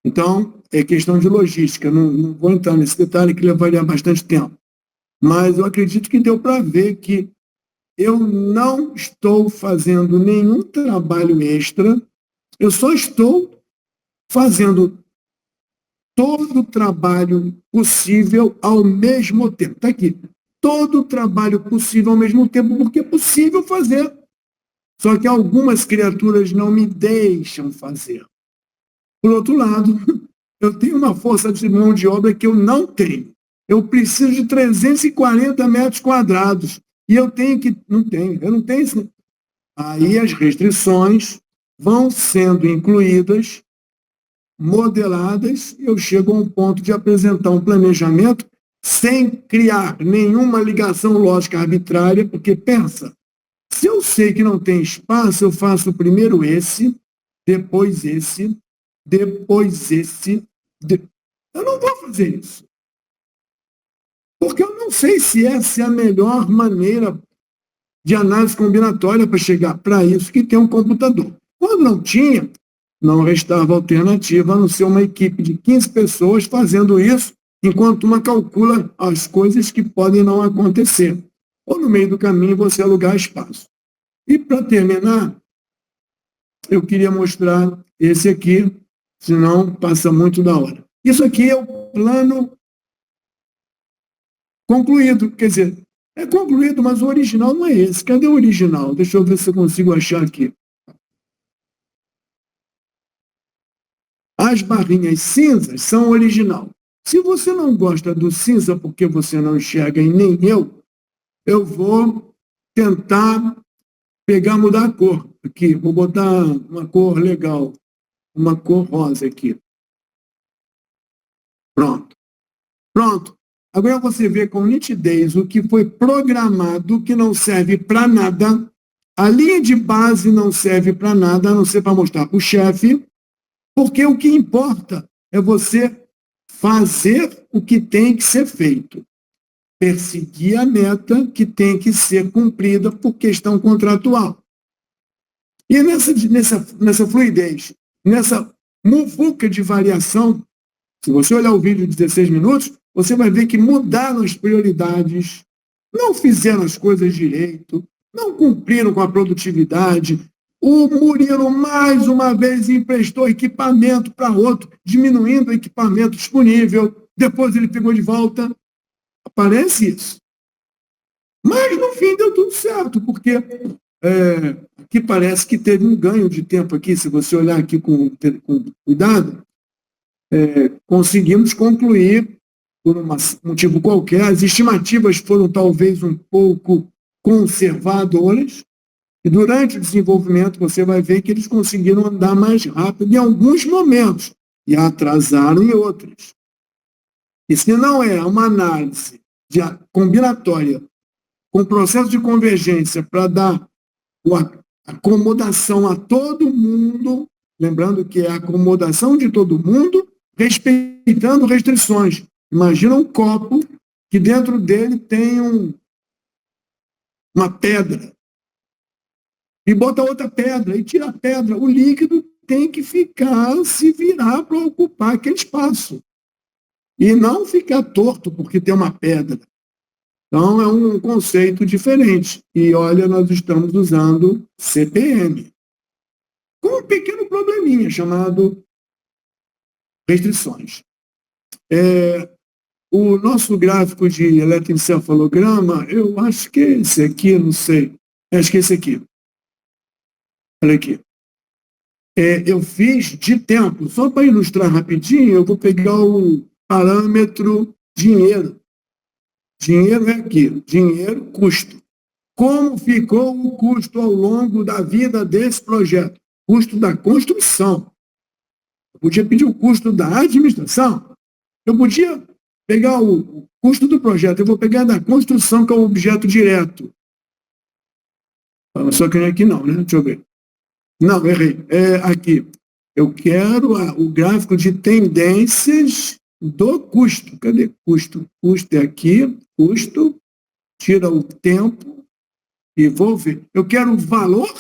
Então, é questão de logística. Não vou entrar nesse detalhe que levaria bastante tempo. Mas eu acredito que deu para ver que eu não estou fazendo nenhum trabalho extra, eu só estou fazendo todo o trabalho possível ao mesmo tempo. Está aqui. Todo o trabalho possível ao mesmo tempo, porque é possível fazer. Só que algumas criaturas não me deixam fazer. Por outro lado, eu tenho uma força de mão de obra que eu não tenho. Eu preciso de 340 metros quadrados. E eu tenho que... Não tenho, eu não tenho isso. Aí as restrições vão sendo incluídas, modeladas, e eu chego a um ponto de apresentar um planejamento sem criar nenhuma ligação lógica arbitrária, porque pensa, se eu sei que não tem espaço, eu faço primeiro esse, depois esse, depois esse. Eu não vou fazer isso. Porque eu não sei se essa é a melhor maneira de análise combinatória para chegar para isso que tem um computador. Quando não tinha, não restava alternativa a não ser uma equipe de 15 pessoas fazendo isso, enquanto uma calcula as coisas que podem não acontecer. Ou no meio do caminho você alugar espaço. E para terminar, eu queria mostrar esse aqui, senão passa muito da hora. Isso aqui é o plano concluído, quer dizer, é concluído, mas o original não é esse. Cadê o original? Deixa eu ver se eu consigo achar aqui. As barrinhas cinzas são original. Se você não gosta do cinza porque você não enxerga e nem eu vou tentar mudar a cor. Aqui, vou botar uma cor legal, uma cor rosa aqui. Pronto. Pronto. Agora você vê com nitidez o que foi programado que não serve para nada. A linha de base não serve para nada, a não ser para mostrar para o chefe, porque o que importa é você fazer o que tem que ser feito. Perseguir a meta que tem que ser cumprida por questão contratual. E nessa fluidez, nessa muvuca de variação, se você olhar o vídeo de 16 minutos, você vai ver que mudaram as prioridades, não fizeram as coisas direito, não cumpriram com a produtividade. O Murilo, mais uma vez, emprestou equipamento para outro, diminuindo o equipamento disponível, depois ele pegou de volta. Aparece isso. Mas, no fim, deu tudo certo, porque aqui parece que teve um ganho de tempo aqui, se você olhar aqui com cuidado, conseguimos concluir, por um motivo qualquer, as estimativas foram talvez um pouco conservadoras, e durante o desenvolvimento você vai ver que eles conseguiram andar mais rápido em alguns momentos, e atrasaram em outros. E se não é uma análise combinatória com processo de convergência para dar acomodação a todo mundo, lembrando que é a acomodação de todo mundo, respeitando restrições. Imagina um copo que dentro dele tem uma pedra, e bota outra pedra, e tira a pedra. O líquido tem que se virar para ocupar aquele espaço. E não ficar torto porque tem uma pedra. Então, é um conceito diferente. E, olha, nós estamos usando CPM, com um pequeno probleminha chamado restrições. O nosso gráfico de eletroencefalograma, eu acho que é esse aqui, não sei. Acho que é esse aqui. Olha aqui. eu fiz de tempo. Só para ilustrar rapidinho, eu vou pegar o parâmetro dinheiro. Dinheiro é aqui, dinheiro, custo. Como ficou o custo ao longo da vida desse projeto? Custo da construção. Eu podia pedir o custo da administração. Eu podia pegar o custo do projeto. Eu vou pegar da construção, que é o objeto direto. Só que aqui não, né? Deixa eu ver. Não, errei. Aqui. Eu quero o gráfico de tendências do custo. Cadê custo? Custo é aqui. Custo. Tira o tempo. E vou ver. Eu quero o valor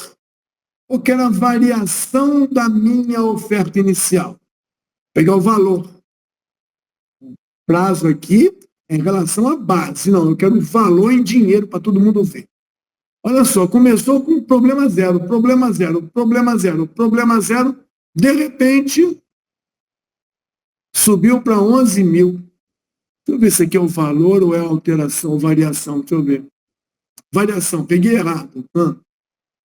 ou quero a variação da minha oferta inicial? Pegar o valor. O prazo aqui é em relação à base. Não, eu quero o valor em dinheiro para todo mundo ver. Olha só, começou com problema zero, problema zero, problema zero, problema zero. De repente, subiu para 11 mil. Deixa eu ver se aqui é o valor ou é a alteração, ou variação. Deixa eu ver. Variação, peguei errado.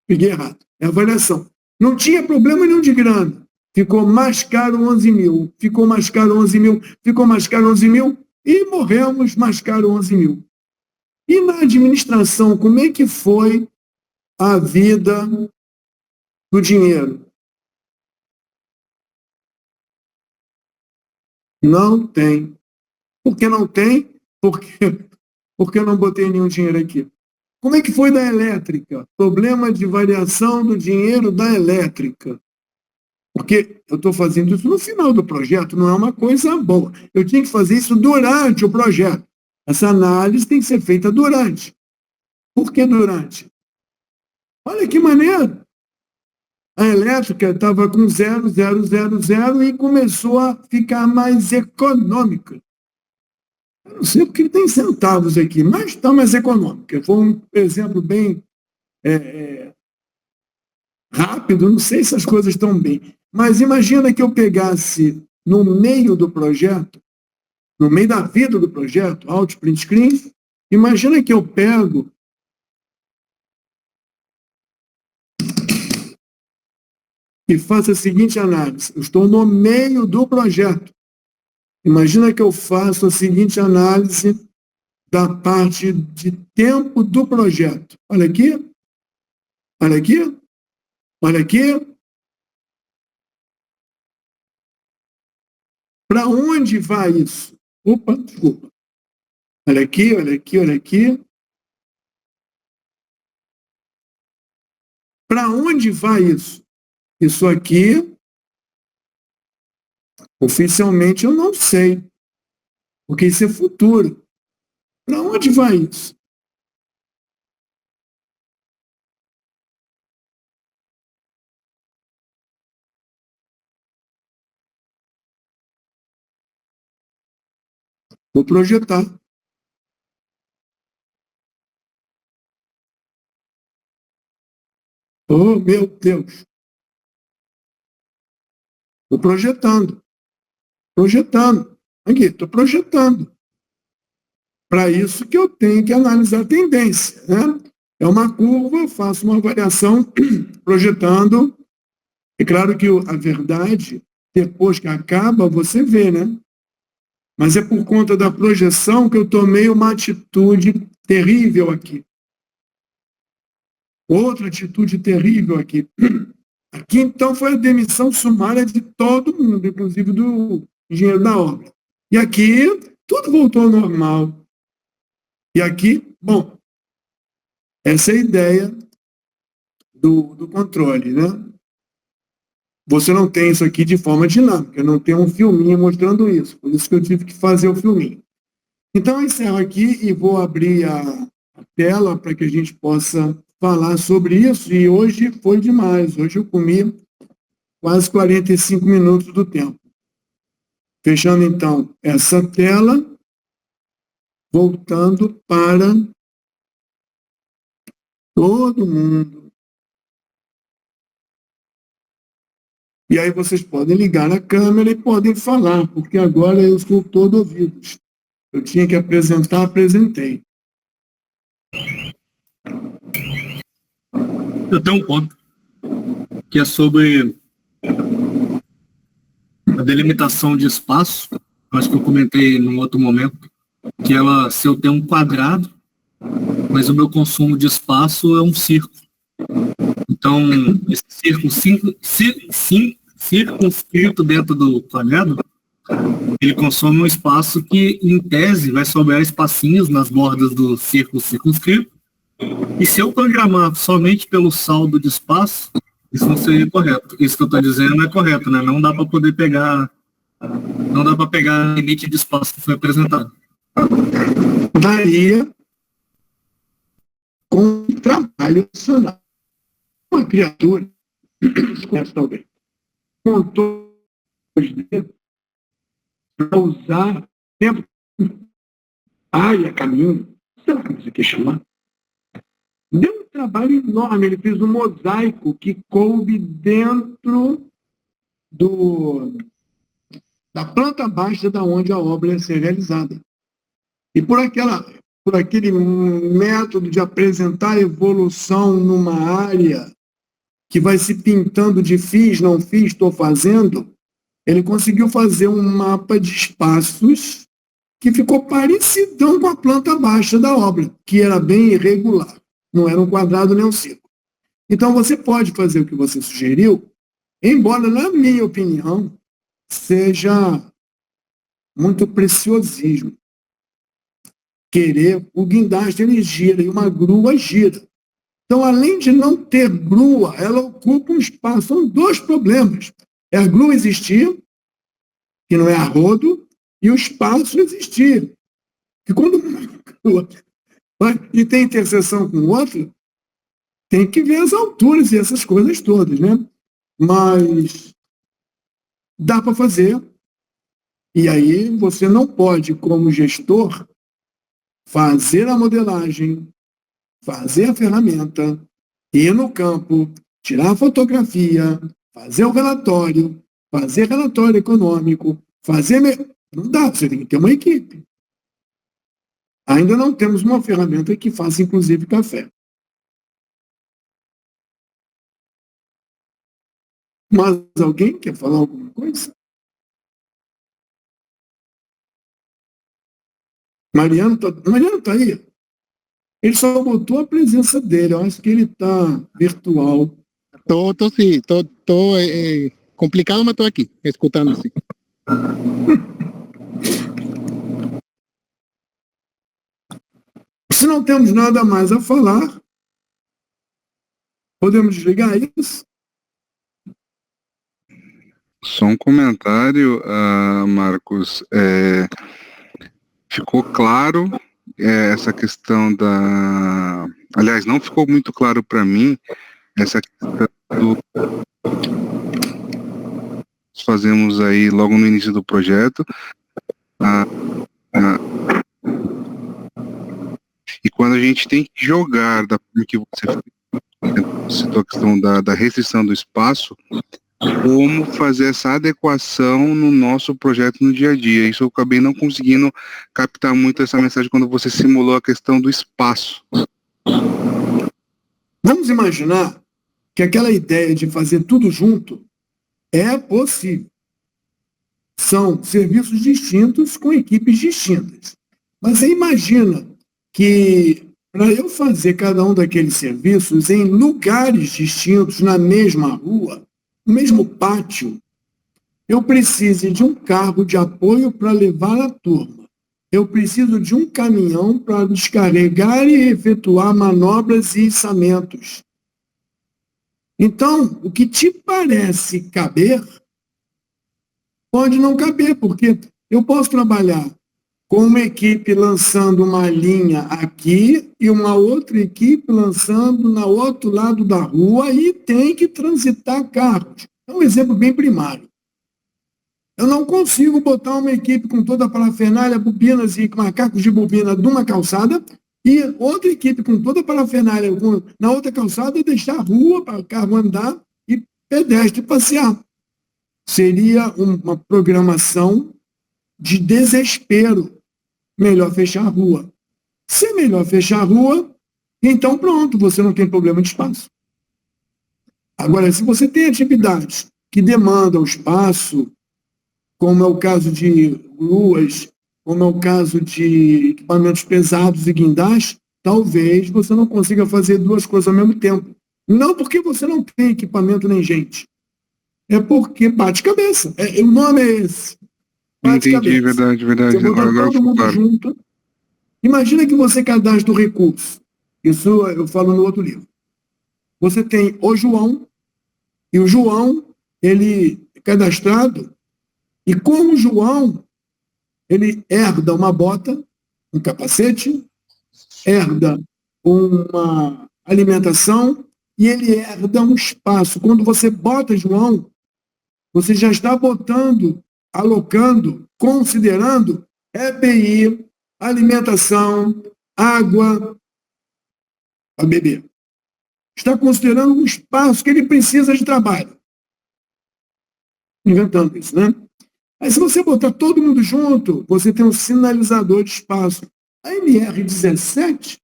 Peguei errado. É a variação. Não tinha problema nenhum de grana. Ficou mais caro 11 mil. Ficou mais caro 11 mil. Ficou mais caro 11 mil. E morremos mais caro 11 mil. E na administração, como é que foi a vida do dinheiro? Não tem. Por que não tem? Porque eu não botei nenhum dinheiro aqui. Como é que foi da elétrica? Problema de variação do dinheiro da elétrica. Porque eu estou fazendo isso no final do projeto, não é uma coisa boa. Eu tinha que fazer isso durante o projeto. Essa análise tem que ser feita durante. Por que durante? Olha que maneiro. A elétrica estava com 0,000 e começou a ficar mais econômica. Eu não sei porque tem centavos aqui, mas está mais econômica. Foi um exemplo bem rápido, não sei se as coisas estão bem. Mas imagina que eu pegasse no meio do projeto, no meio da vida do projeto, Alt Print Screen, imagina que eu pego e faço a seguinte análise. Eu estou no meio do projeto. Imagina que eu faço a seguinte análise da parte de tempo do projeto. Olha aqui. Olha aqui. Olha aqui. Para onde vai isso? Opa, desculpa. Olha aqui, olha aqui, olha aqui. Para onde vai isso? Isso aqui, oficialmente, eu não sei. Porque isso é futuro. Para onde vai isso? Vou projetar. Oh, meu Deus. Estou projetando. Projetando. Aqui, estou projetando. Para isso que eu tenho que analisar a tendência, né? É uma curva, eu faço uma variação projetando. É claro que a verdade, depois que acaba, você vê, né? Mas é por conta da projeção que eu tomei uma atitude terrível aqui. Outra atitude terrível aqui. Aqui, então, foi a demissão sumária de todo mundo, inclusive do engenheiro da obra. E aqui, tudo voltou ao normal. E aqui, bom, essa é a ideia do controle, né? Você não tem isso aqui de forma dinâmica, não tem um filminho mostrando isso, por isso que eu tive que fazer o filminho. Então, eu encerro aqui e vou abrir a tela para que a gente possa falar sobre isso, e hoje foi demais, hoje eu comi quase 45 minutos do tempo. Fechando, então, essa tela, voltando para todo mundo. E aí vocês podem ligar a câmera e podem falar, porque agora eu estou todo ouvidos. Eu tinha que apresentar, apresentei. Eu tenho um ponto que é sobre A delimitação de espaço, acho que eu comentei num outro momento, que ela, se eu tenho um quadrado, mas o meu consumo de espaço é um círculo. Então, esse círculo circunscrito dentro do quadrado, ele consome um espaço que, em tese, vai sobrar espacinhos nas bordas do círculo circunscrito. E se eu programar somente pelo saldo de espaço, isso não seria correto. Isso que eu estou dizendo é correto, né? Não dá para poder pegar, não dá para pegar o limite de espaço que foi apresentado. Daria com um trabalho adicional. Uma criatura, talvez, montou os dedos para usar tempo, área, caminho, sei lá como você quer chamar. Deu um trabalho enorme, ele fez um mosaico que coube dentro da planta baixa da onde a obra ia ser realizada. E por aquele método de apresentar a evolução numa área que vai se pintando de fiz, não fiz, estou fazendo, ele conseguiu fazer um mapa de espaços que ficou parecidão com a planta baixa da obra, que era bem irregular, não era um quadrado nem um círculo. Então você pode fazer o que você sugeriu, embora, na minha opinião, seja muito preciosismo. Querer, o guindaste ele gira e uma grua gira. Então, além de não ter grua, ela ocupa um espaço. São dois problemas. É a grua existir, que não é a rodo, e o espaço existir. E quando uma grua e tem interseção com outra, tem que ver as alturas e essas coisas todas, né? Mas dá para fazer. E aí você não pode, como gestor, fazer a modelagem, fazer a ferramenta, ir no campo, tirar a fotografia, fazer o relatório, fazer relatório econômico, fazer... Não dá, você tem que ter uma equipe. Ainda não temos uma ferramenta que faça, inclusive, café. Mas alguém quer falar alguma coisa? Mariano tá aí? Ele só botou a presença dele. Eu acho que ele está virtual. Tô sim. Tô complicado, mas estou aqui, escutando sim. Se não temos nada mais a falar, podemos desligar isso? Só um comentário, Marcos. Ficou claro essa questão da... Aliás, não ficou muito claro para mim essa questão do... Nós fazemos aí logo no início do projeto. E quando a gente tem que jogar da forma que você citou a questão da restrição do espaço, como fazer essa adequação no nosso projeto no dia a dia. Isso eu acabei não conseguindo captar muito essa mensagem quando você simulou a questão do espaço. Vamos imaginar que aquela ideia de fazer tudo junto é possível. São serviços distintos com equipes distintas. Mas você imagina que para eu fazer cada um daqueles serviços em lugares distintos, na mesma rua, no mesmo pátio, eu preciso de um carro de apoio para levar a turma. Eu preciso de um caminhão para descarregar e efetuar manobras e içamentos. Então, o que te parece caber, pode não caber, porque eu posso trabalhar com uma equipe lançando uma linha aqui e uma outra equipe lançando no outro lado da rua e tem que transitar carros. É um exemplo bem primário. Eu não consigo botar uma equipe com toda a parafernália, bobinas e macacos de bobina de uma calçada e outra equipe com toda a parafernália na outra calçada deixar a rua para o carro andar e pedestre passear. Seria uma programação de desespero. Melhor fechar a rua. Se é melhor fechar a rua, então pronto, você não tem problema de espaço. Agora, se você tem atividades que demandam espaço, como é o caso de gruas, como é o caso de equipamentos pesados e guindastes, talvez você não consiga fazer duas coisas ao mesmo tempo. Não porque você não tem equipamento nem gente. É porque bate cabeça. O nome é esse. Bate Entendi, cabeça. verdade. Você botar todo mundo Claro. junto. Imagina que você cadastra o recurso. Isso eu falo no outro livro. Você tem o João, e o João, ele é cadastrado, e com o João, ele herda uma bota, um capacete, herda uma alimentação, e ele herda um espaço. Quando você bota João, você já está botando, alocando, considerando EPI, alimentação, água para beber. Está considerando um espaço que ele precisa de trabalho. Inventando isso, né? Aí se você botar todo mundo junto, você tem um sinalizador de espaço. A NR17,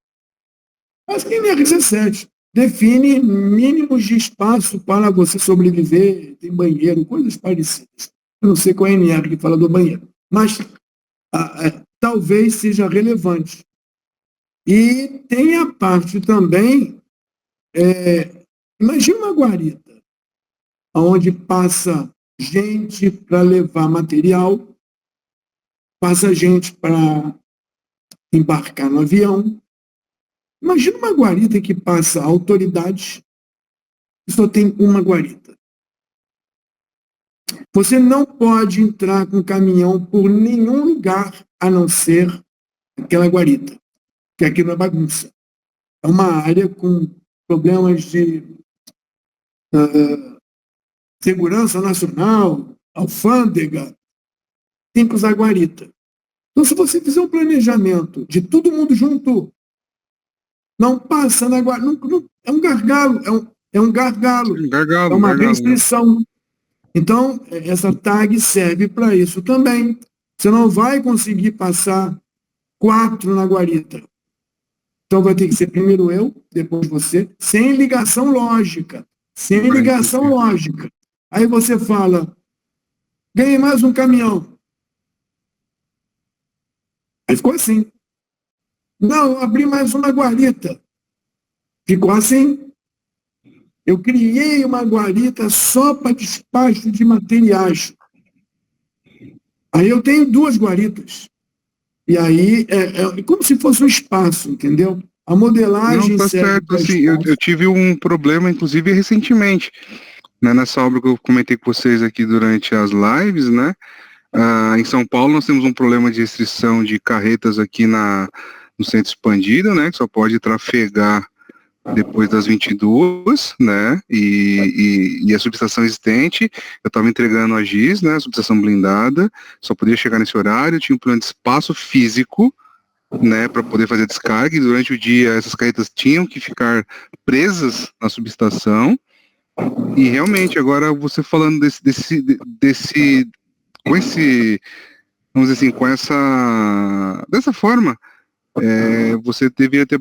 acho que a NR17 define mínimos de espaço para você sobreviver, tem banheiro, coisas parecidas. Eu não sei qual é a NR que fala do banheiro, mas talvez seja relevante. E tem a parte também, imagina uma guarita, onde passa gente para levar material, passa gente para embarcar no avião. Imagina uma guarita que passa autoridades e só tem uma guarita. Você não pode entrar com caminhão por nenhum lugar a não ser aquela guarita, que aqui não é bagunça. É uma área com problemas de segurança nacional, alfândega, tem que usar guarita. Então, se você fizer um planejamento de todo mundo junto, não passa na guarita, é um gargalo, é um gargalo, é uma restrição. Então, essa tag serve para isso também. Você não vai conseguir passar 4 na guarita. Então, vai ter que ser primeiro eu, depois você, sem ligação lógica. Sem ligação lógica. Aí você fala, ganhei mais um caminhão. Aí ficou assim. Não, abri mais uma guarita. Ficou assim. Eu criei uma guarita só para despacho de materiais. Aí eu tenho 2 guaritas. E aí é como se fosse um espaço, entendeu? A modelagem... Não, tá certo. Assim, eu tive um problema, inclusive, recentemente, né, nessa obra que eu comentei com vocês aqui durante as lives, né? Em São Paulo nós temos um problema de restrição de carretas aqui no centro expandido, né? Que só pode trafegar depois das 22, né, e a subestação existente, eu estava entregando a GIS, né, a subestação blindada, só podia chegar nesse horário, tinha um plano de espaço físico, né, para poder fazer descarga, e durante o dia essas carretas tinham que ficar presas na subestação, e realmente, agora você falando com esse, vamos dizer assim, dessa forma, você deveria ter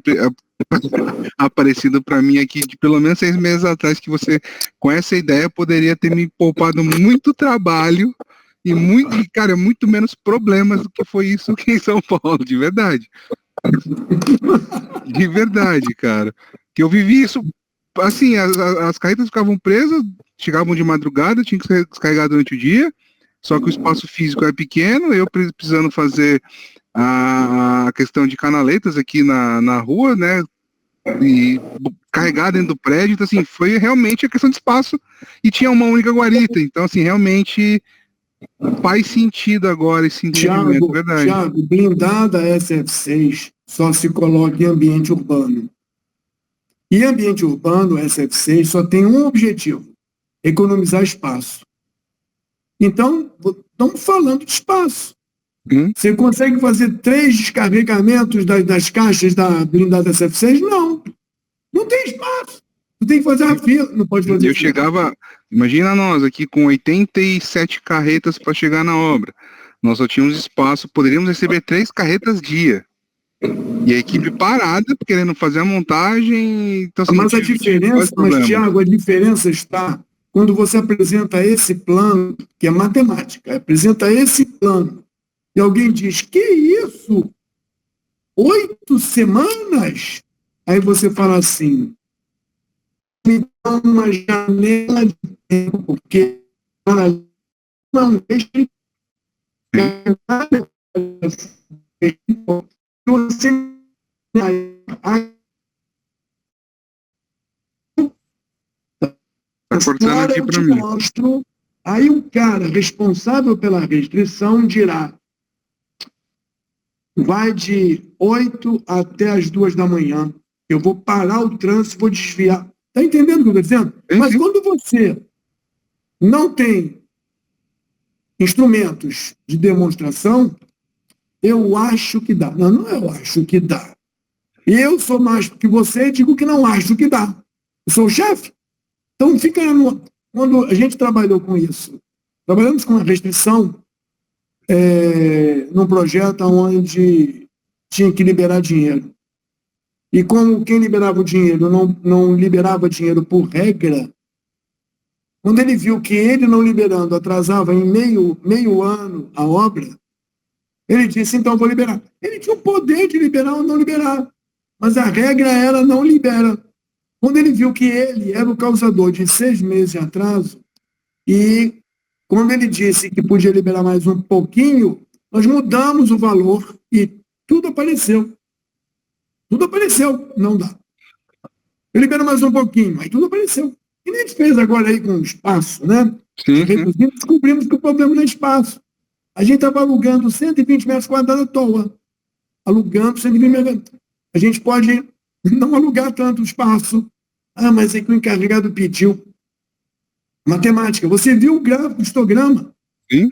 aparecido para mim aqui de pelo menos 6 meses atrás, que você, com essa ideia, poderia ter me poupado muito trabalho e muito menos problemas do que foi isso aqui em São Paulo, de verdade. De verdade, cara. Que eu vivi isso, assim, as carretas ficavam presas, chegavam de madrugada, tinha que ser descarregado durante o dia, só que o espaço físico é pequeno, eu precisando fazer a questão de canaletas aqui na rua, né, e carregar dentro do prédio, então assim, foi realmente a questão de espaço, e tinha uma única guarita, então assim, realmente faz sentido agora esse entendimento, verdade. Thiago, blindada SF6 só se coloca em ambiente urbano. E ambiente urbano, SF6, só tem um objetivo, economizar espaço. Então, estamos falando de espaço. Você consegue fazer 3 descarregamentos das caixas da blindada SF6? Não. Não tem espaço. Você tem que fazer a fila. Não pode fazer. Eu chegava, imagina nós aqui com 87 carretas para chegar na obra. Nós só tínhamos espaço, poderíamos receber 3 carretas dia. E a equipe parada, querendo fazer a montagem. Então, assim, mas a diferença, Thiago, a diferença está quando você apresenta esse plano, que é matemática, apresenta esse plano, e alguém diz, que isso? 8 semanas? Aí você fala assim, me dá uma janela de tempo, porque não deixa você Tá cortando aqui para mim. mostro, aí um cara responsável pela restrição dirá, vai de 8 até as 2 da manhã, eu vou parar o trânsito, vou desviar. Está entendendo o que eu estou dizendo? Mas quando você não tem instrumentos de demonstração, eu acho que dá. Não, não eu acho que dá. Eu sou mais que você e digo que não acho que dá. Eu sou o chefe. Então, quando a gente trabalhou com isso, trabalhamos com a restrição num projeto onde tinha que liberar dinheiro. E como quem liberava o dinheiro não liberava dinheiro por regra, quando ele viu que ele não liberando atrasava em meio ano a obra, ele disse, então vou liberar. Ele tinha o poder de liberar ou não liberar, mas a regra era não libera. Quando ele viu que ele era o causador de 6 meses de atraso, e quando ele disse que podia liberar mais um pouquinho, nós mudamos o valor e tudo apareceu. Tudo apareceu, não dá. Eu libero mais um pouquinho, aí tudo apareceu. E nem a gente fez agora aí com o espaço, né? Sim. Reduzindo, descobrimos que o problema não é espaço. A gente estava alugando 120 metros quadrados à toa. Alugando 120 metros. A gente pode não alugar tanto espaço. Ah, mas é que o encarregado pediu. Matemática. Você viu o gráfico, o histograma? Sim.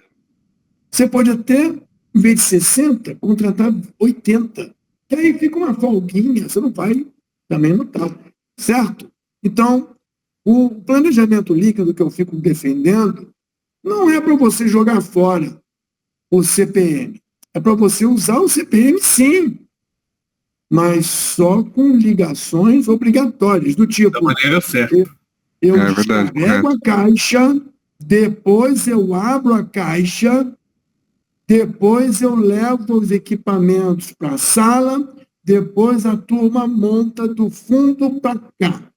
Você pode até, em vez de 60, contratar 80. Que aí fica uma folguinha, você não vai também notar. Certo? Então, o planejamento líquido que eu fico defendendo não é para você jogar fora o CPM. É para você usar o CPM, sim, mas só com ligações obrigatórias, do tipo... Da maneira certa. Eu descarrego a caixa, depois eu abro a caixa, depois eu levo os equipamentos para a sala, depois a turma monta do fundo para cá.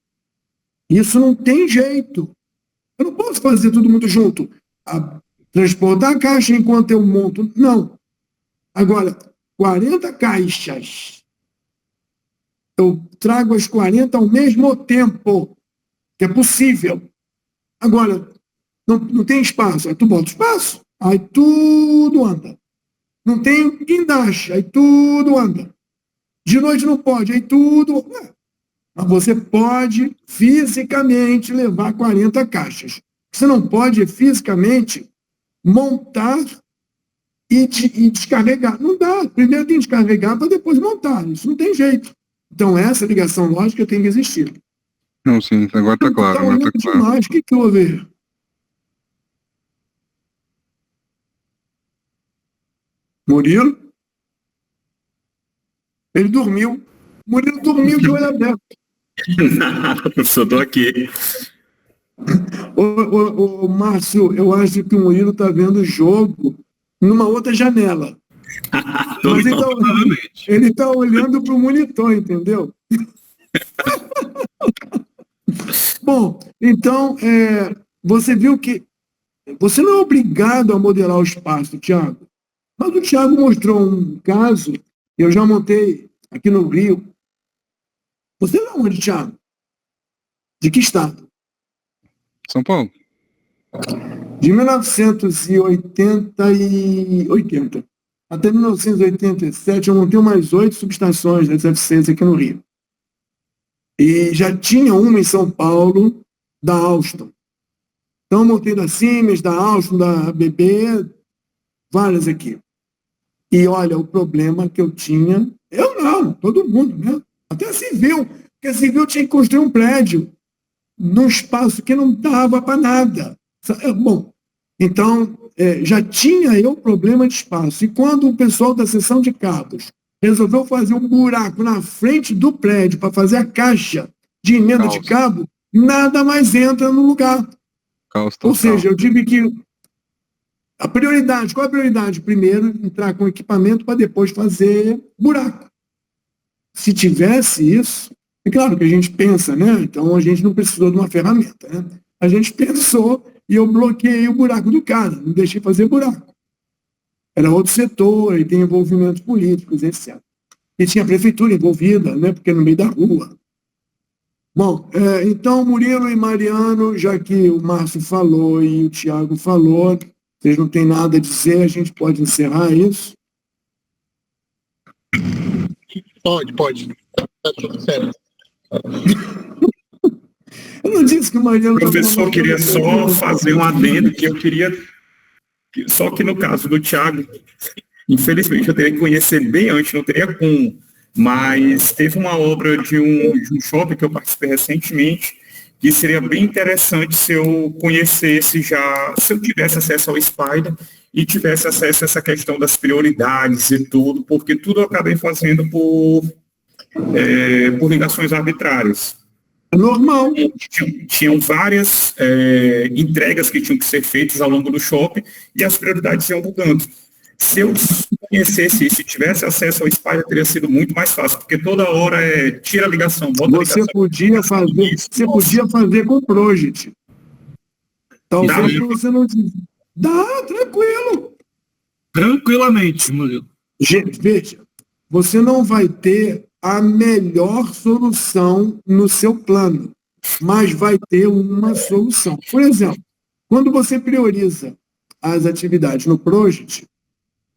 Isso não tem jeito. Eu não posso fazer tudo muito junto. Transportar a caixa enquanto eu monto, não. Agora, 40 caixas, eu trago as 40 ao mesmo tempo, que é possível. Agora, não tem espaço, aí tu bota espaço, aí tudo anda. Não tem guindaste, aí tudo anda. De noite não pode, aí tudo... Mas você pode fisicamente levar 40 caixas. Você não pode fisicamente montar e descarregar. Não dá. Primeiro tem que descarregar para depois montar. Isso não tem jeito. Então, essa ligação lógica tem que existir. Não, sim, agora está claro. Tá olhando demais. O que houve? Murilo? Ele dormiu. Murilo dormiu de olho aberto. Eu só estou aqui. Ô, Márcio, eu acho que o Murilo está vendo o jogo numa outra janela. Mas ele está olhando para o monitor, entendeu? Bom, então, você viu que você não é obrigado a modelar o espaço, Thiago. Mas o Thiago mostrou um caso, eu já montei aqui no Rio. Você é onde, Thiago? De que estado? São Paulo. De 1980 até 1987, eu montei umas 8 subestações das FCs aqui no Rio. E já tinha uma em São Paulo, da Alstom. Então, eu montei da Siemens, da Alstom, da BB, várias aqui. E olha, o problema que eu tinha, eu não, todo mundo, né? Até a Civil, porque a Civil tinha que construir um prédio num espaço que não dava para nada. Bom, então, já tinha eu problema de espaço. E quando o pessoal da seção de cabos resolveu fazer um buraco na frente do prédio para fazer a caixa de emenda de cabo, nada mais entra no lugar. Caos Ou total. seja, eu tive que... qual a prioridade? Primeiro, entrar com equipamento para depois fazer buraco. Se tivesse isso, é claro que a gente pensa, né? Então a gente não precisou de uma ferramenta, né? A gente pensou e eu bloqueei o buraco do cara, não deixei fazer buraco. Era outro setor, e tem envolvimentos políticos, etc. E tinha a prefeitura envolvida, né? Porque é no meio da rua. Bom, então Murilo e Mariano, já que o Márcio falou e o Tiago falou, vocês não têm nada a dizer, a gente pode encerrar isso? Pode. Tá tudo certo. Eu não disse que o Mariano... Professor, queria só fazer um adendo que eu queria... Só que no caso do Tiago, infelizmente eu teria que conhecer bem antes, não teria como. Mas teve uma obra de um shopping que eu participei recentemente, que seria bem interessante se eu conhecesse já, se eu tivesse acesso ao Spider e tivesse acesso a essa questão das prioridades e tudo, porque tudo eu acabei fazendo por ligações arbitrárias. Normal. Tinham várias entregas que tinham que ser feitas ao longo do shopping e as prioridades iam mudando. Se eu conhecesse isso e tivesse acesso ao Spider, teria sido muito mais fácil, porque toda hora tira a ligação, bota a ligação. Você podia fazer com o Project. Talvez você não... Dá, tranquilo. Tranquilamente, Murilo. Gente, veja, você não vai ter a melhor solução no seu plano, mas vai ter uma solução. Por exemplo, quando você prioriza as atividades no Project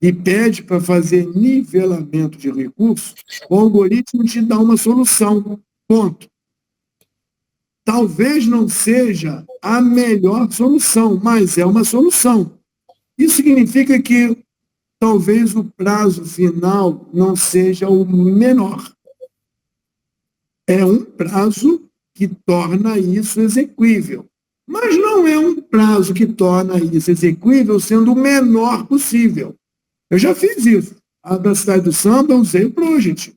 e pede para fazer nivelamento de recursos, o algoritmo te dá uma solução. Ponto. Talvez não seja a melhor solução, mas é uma solução. Isso significa que talvez o prazo final não seja o menor. É um prazo que torna isso execuível. Mas não é um prazo que torna isso execuível sendo o menor possível. Eu já fiz isso. A da Cidade do Samba, eu usei o Project.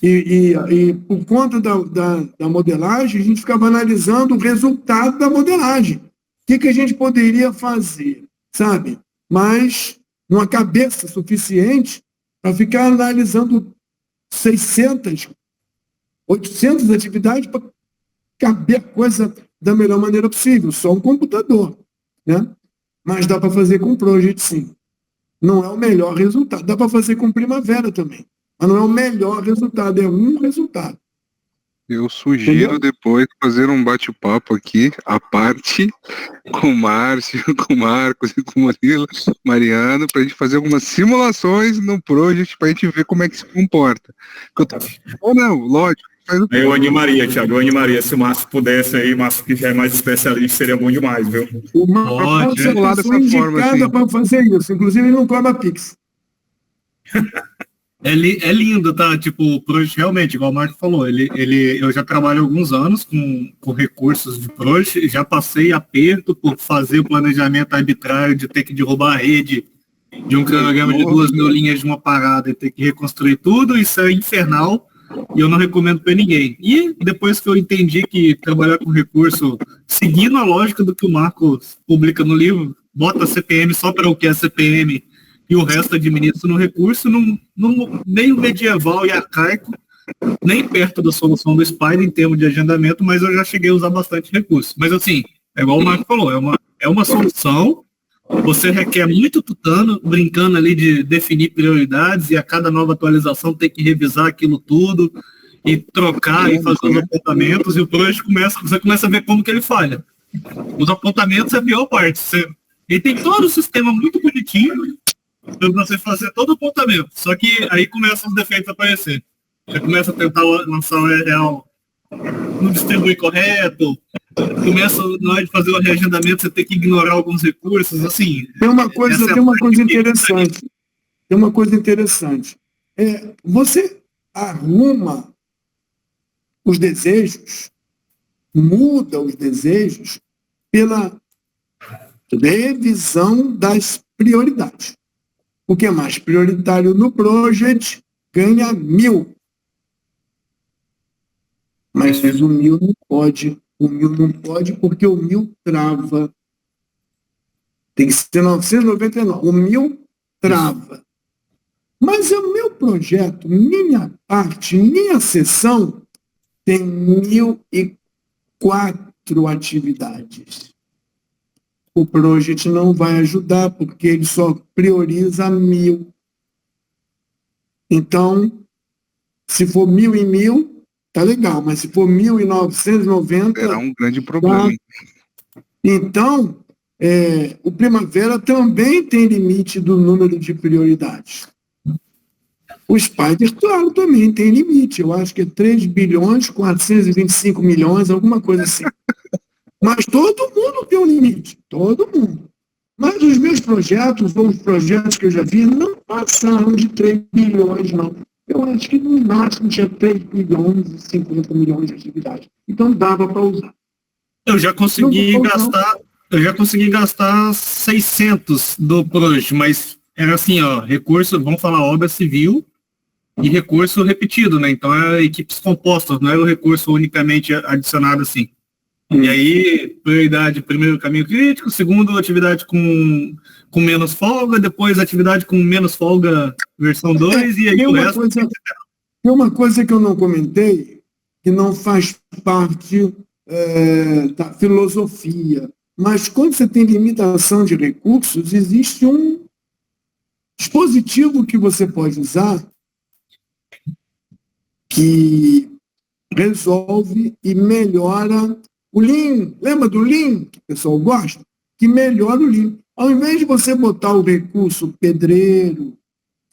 E por conta da modelagem, a gente ficava analisando o resultado da modelagem. O que a gente poderia fazer, sabe? Mas numa cabeça suficiente para ficar analisando 600, 800 atividades para caber a coisa da melhor maneira possível. Só um computador, né? Mas dá para fazer com o Project, sim. Não é o melhor resultado. Dá para fazer com Primavera também. Mas não é o melhor resultado, é um resultado. Eu sugiro depois fazer um bate-papo aqui, à parte, com o Márcio, com o Marcos e com o Murilo, Mariano, para a gente fazer algumas simulações no Project para a gente ver como é que se comporta. Ou não, lógico. Eu animaria, Thiago, eu animaria. Se o Márcio pudesse aí, Márcio que já é mais especialista, seria bom demais, viu? O Márcio é a pessoa indicada para fazer isso. Inclusive, ele não cobra Pix. É lindo, tá? Tipo, o Project, realmente, igual o Marco falou, eu já trabalho há alguns anos com recursos de Project, já passei aperto por fazer o planejamento arbitrário de ter que derrubar a rede de um cronograma de 2.000 linhas de uma parada e ter que reconstruir tudo, isso é infernal e eu não recomendo para ninguém. E depois que eu entendi que trabalhar com recurso, seguindo a lógica do que o Marco publica no livro, bota CPM só para o que é CPM e o resto administra no recurso, no meio medieval e arcaico, nem perto da solução do Spider em termos de agendamento, mas eu já cheguei a usar bastante recurso. Mas assim, é igual o Marco falou, é uma solução, você requer muito tutano, brincando ali de definir prioridades e a cada nova atualização ter que revisar aquilo tudo e trocar e fazer os apontamentos, e o Project você começa a ver como que ele falha. Os apontamentos é a pior parte. Ele tem todo o sistema muito bonitinho, para você fazer todo o apontamento. Só que aí começam os defeitos a aparecer. Você começa a tentar lançar o real, não distribui correto, começa, na hora de fazer o reagendamento, você tem que ignorar alguns recursos, assim. Tem uma coisa interessante. Tem uma coisa interessante. Você arruma os desejos, muda os desejos pela revisão das prioridades. O que é mais prioritário no Project ganha 1.000. Mas o 1.000 não pode O 1000 não pode porque o 1000 trava. Tem que ser 999. O 1000 trava. Mas o meu projeto, minha parte, minha sessão, tem 1004 atividades. O Project não vai ajudar, porque ele só prioriza 1000. Então, se for 1000 e 1000, tá legal, mas se for 1990... Será um grande problema. Tá? Então, o Primavera também tem limite do número de prioridades. O Spider, claro, também tem limite. Eu acho que é 3.425 bilhões, alguma coisa assim. Mas todo mundo tem um limite. Todo mundo. Mas os meus projetos, ou os projetos que eu já vi, não passaram de 3 bilhões, não. Eu acho que no máximo tinha 3 bilhões e 50 milhões de atividades. Então dava para usar. Eu já consegui gastar 600 do Project, mas era assim, ó, recurso, vamos falar obra civil e recurso repetido, né? Então é equipes compostas, não é o recurso unicamente adicionado assim. E aí, prioridade, primeiro caminho crítico, segundo atividade com menos folga, depois atividade com menos folga versão 2, e aí o resto... Tem uma coisa que eu não comentei, que não faz parte da filosofia, mas quando você tem limitação de recursos, existe um dispositivo que você pode usar que resolve e melhora o Lean. Lembra do Lean, que o pessoal gosta? Que melhora o Lean. Ao invés de você botar o recurso pedreiro,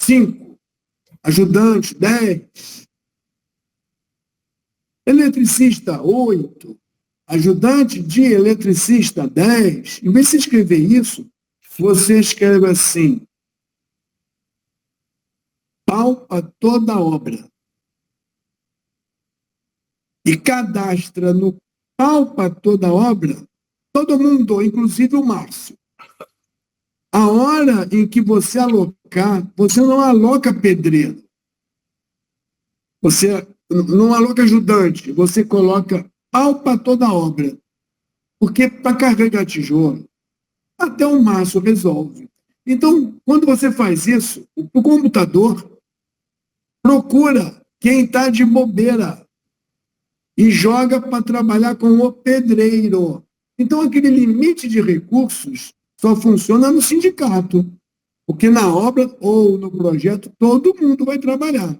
5, ajudante, 10, eletricista, 8, ajudante de eletricista, 10, em vez de você escrever isso, você escreve assim: palpa toda a obra. E cadastra no palpa toda a obra, todo mundo, inclusive o Márcio. A hora em que você alocar, você não aloca pedreiro. Você não aloca ajudante, você coloca palpa toda a obra. Porque para carregar tijolo, até o Márcio resolve. Então, quando você faz isso, o computador procura quem está de bobeira e joga para trabalhar com o pedreiro. Então, aquele limite de recursos só funciona no sindicato, porque na obra ou no projeto todo mundo vai trabalhar.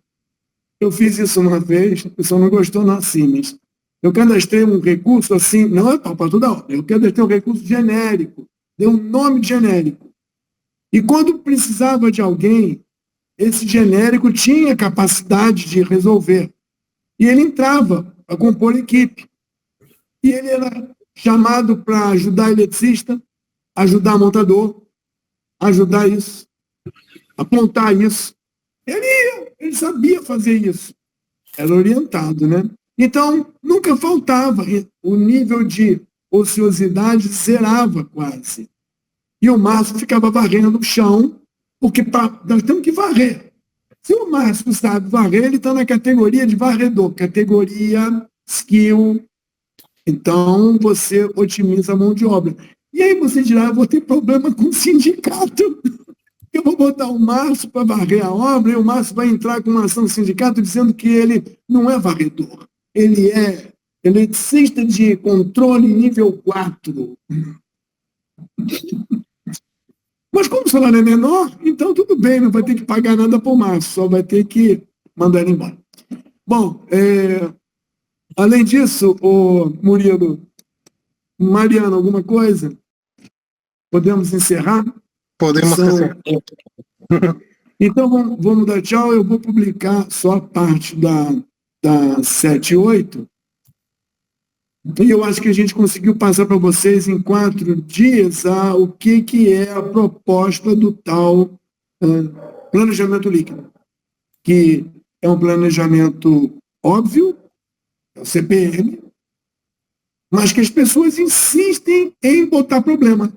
Eu fiz isso uma vez, a pessoa não gostou não, assim, mas eu cadastrei um recurso assim, não é para toda obra, eu cadastrei um recurso genérico, dei um nome genérico. E quando precisava de alguém, esse genérico tinha capacidade de resolver. E ele entrava para compor equipe. E ele era chamado para ajudar eletricista, ajudar montador, ajudar isso, apontar isso. Ele sabia fazer isso. Era orientado, né? Então, nunca faltava. O nível de ociosidade zerava quase. E o Márcio ficava varrendo o chão, porque nós temos que varrer. Se o Márcio sabe varrer, ele está na categoria de varredor, categoria skill. Então, você otimiza a mão de obra. E aí você dirá, eu vou ter problema com o sindicato. Eu vou botar o Márcio para varrer a obra e o Márcio vai entrar com uma ação do sindicato dizendo que ele não é varredor. Ele é eletricista de controle nível 4. Mas como o salário é menor, então tudo bem, não vai ter que pagar nada para o Márcio, só vai ter que mandar ele embora. Bom, além disso, o Murilo, Mariana, alguma coisa? Podemos encerrar? Podemos encerrar. Então vamos dar tchau, eu vou publicar só a parte da 7 e 8. E eu acho que a gente conseguiu passar para vocês em 4 dias o que é a proposta do tal planejamento líquido, que é um planejamento óbvio, é o CPM, mas que as pessoas insistem em botar problema.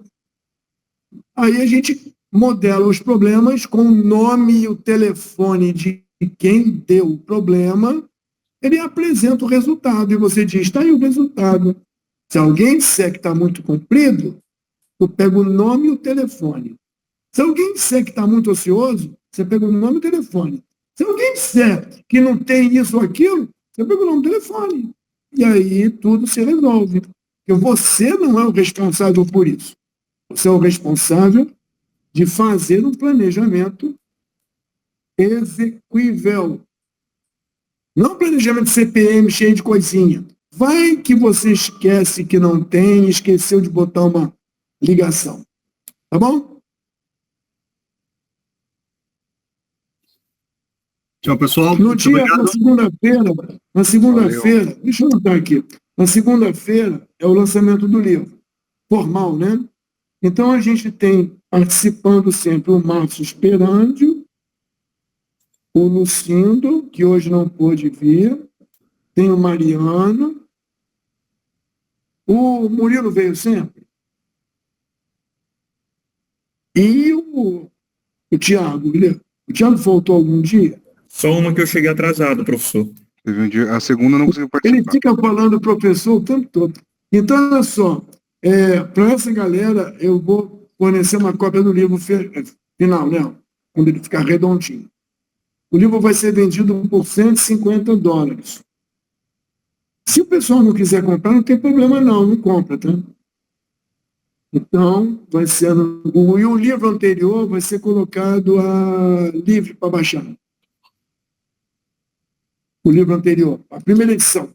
Aí a gente modela os problemas com o nome e o telefone de quem deu o problema. Ele apresenta o resultado e você diz, está aí o resultado. Se alguém disser que está muito comprido, eu pego o nome e o telefone. Se alguém disser que está muito ocioso, você pega o nome e o telefone. Se alguém disser que não tem isso ou aquilo, você pega o nome e o telefone. E aí tudo se resolve. Porque você não é o responsável por isso. Você é o responsável de fazer um planejamento execuível. Não um planejamento CPM cheio de coisinha. Vai que você esquece que não tem, esqueceu de botar uma ligação. Tá bom? Tchau, pessoal. No dia, na segunda-feira, deixa eu anotar aqui. Na segunda-feira é o lançamento do livro. Formal, né? Então a gente tem participando sempre o Márcio Esperandio, o Lucindo, que hoje não pôde vir, tem o Mariano, o Murilo veio sempre, e o Tiago. O Tiago faltou algum dia? Só uma que eu cheguei atrasado, professor. Teve um dia, a segunda não conseguiu participar. Ele fica falando professor o tempo todo. Então, olha só, para essa galera, eu vou fornecer uma cópia do livro final, né? Quando ele ficar redondinho. O livro vai ser vendido por $150. Se o pessoal não quiser comprar, não tem problema não compra, tá? Então, vai ser... E o livro anterior vai ser colocado livre para baixar. O livro anterior, a primeira edição.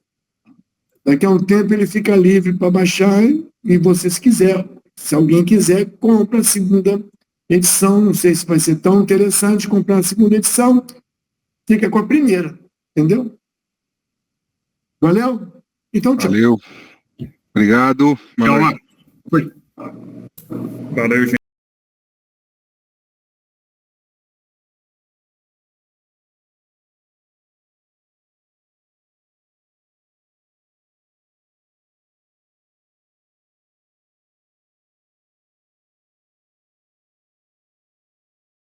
Daqui a um tempo ele fica livre para baixar e você, se alguém quiser, compra a segunda edição. Não sei se vai ser tão interessante comprar a segunda edição. Fica com a primeira, entendeu? Valeu? Então, tchau. Valeu. Obrigado. Tchau. Valeu, gente.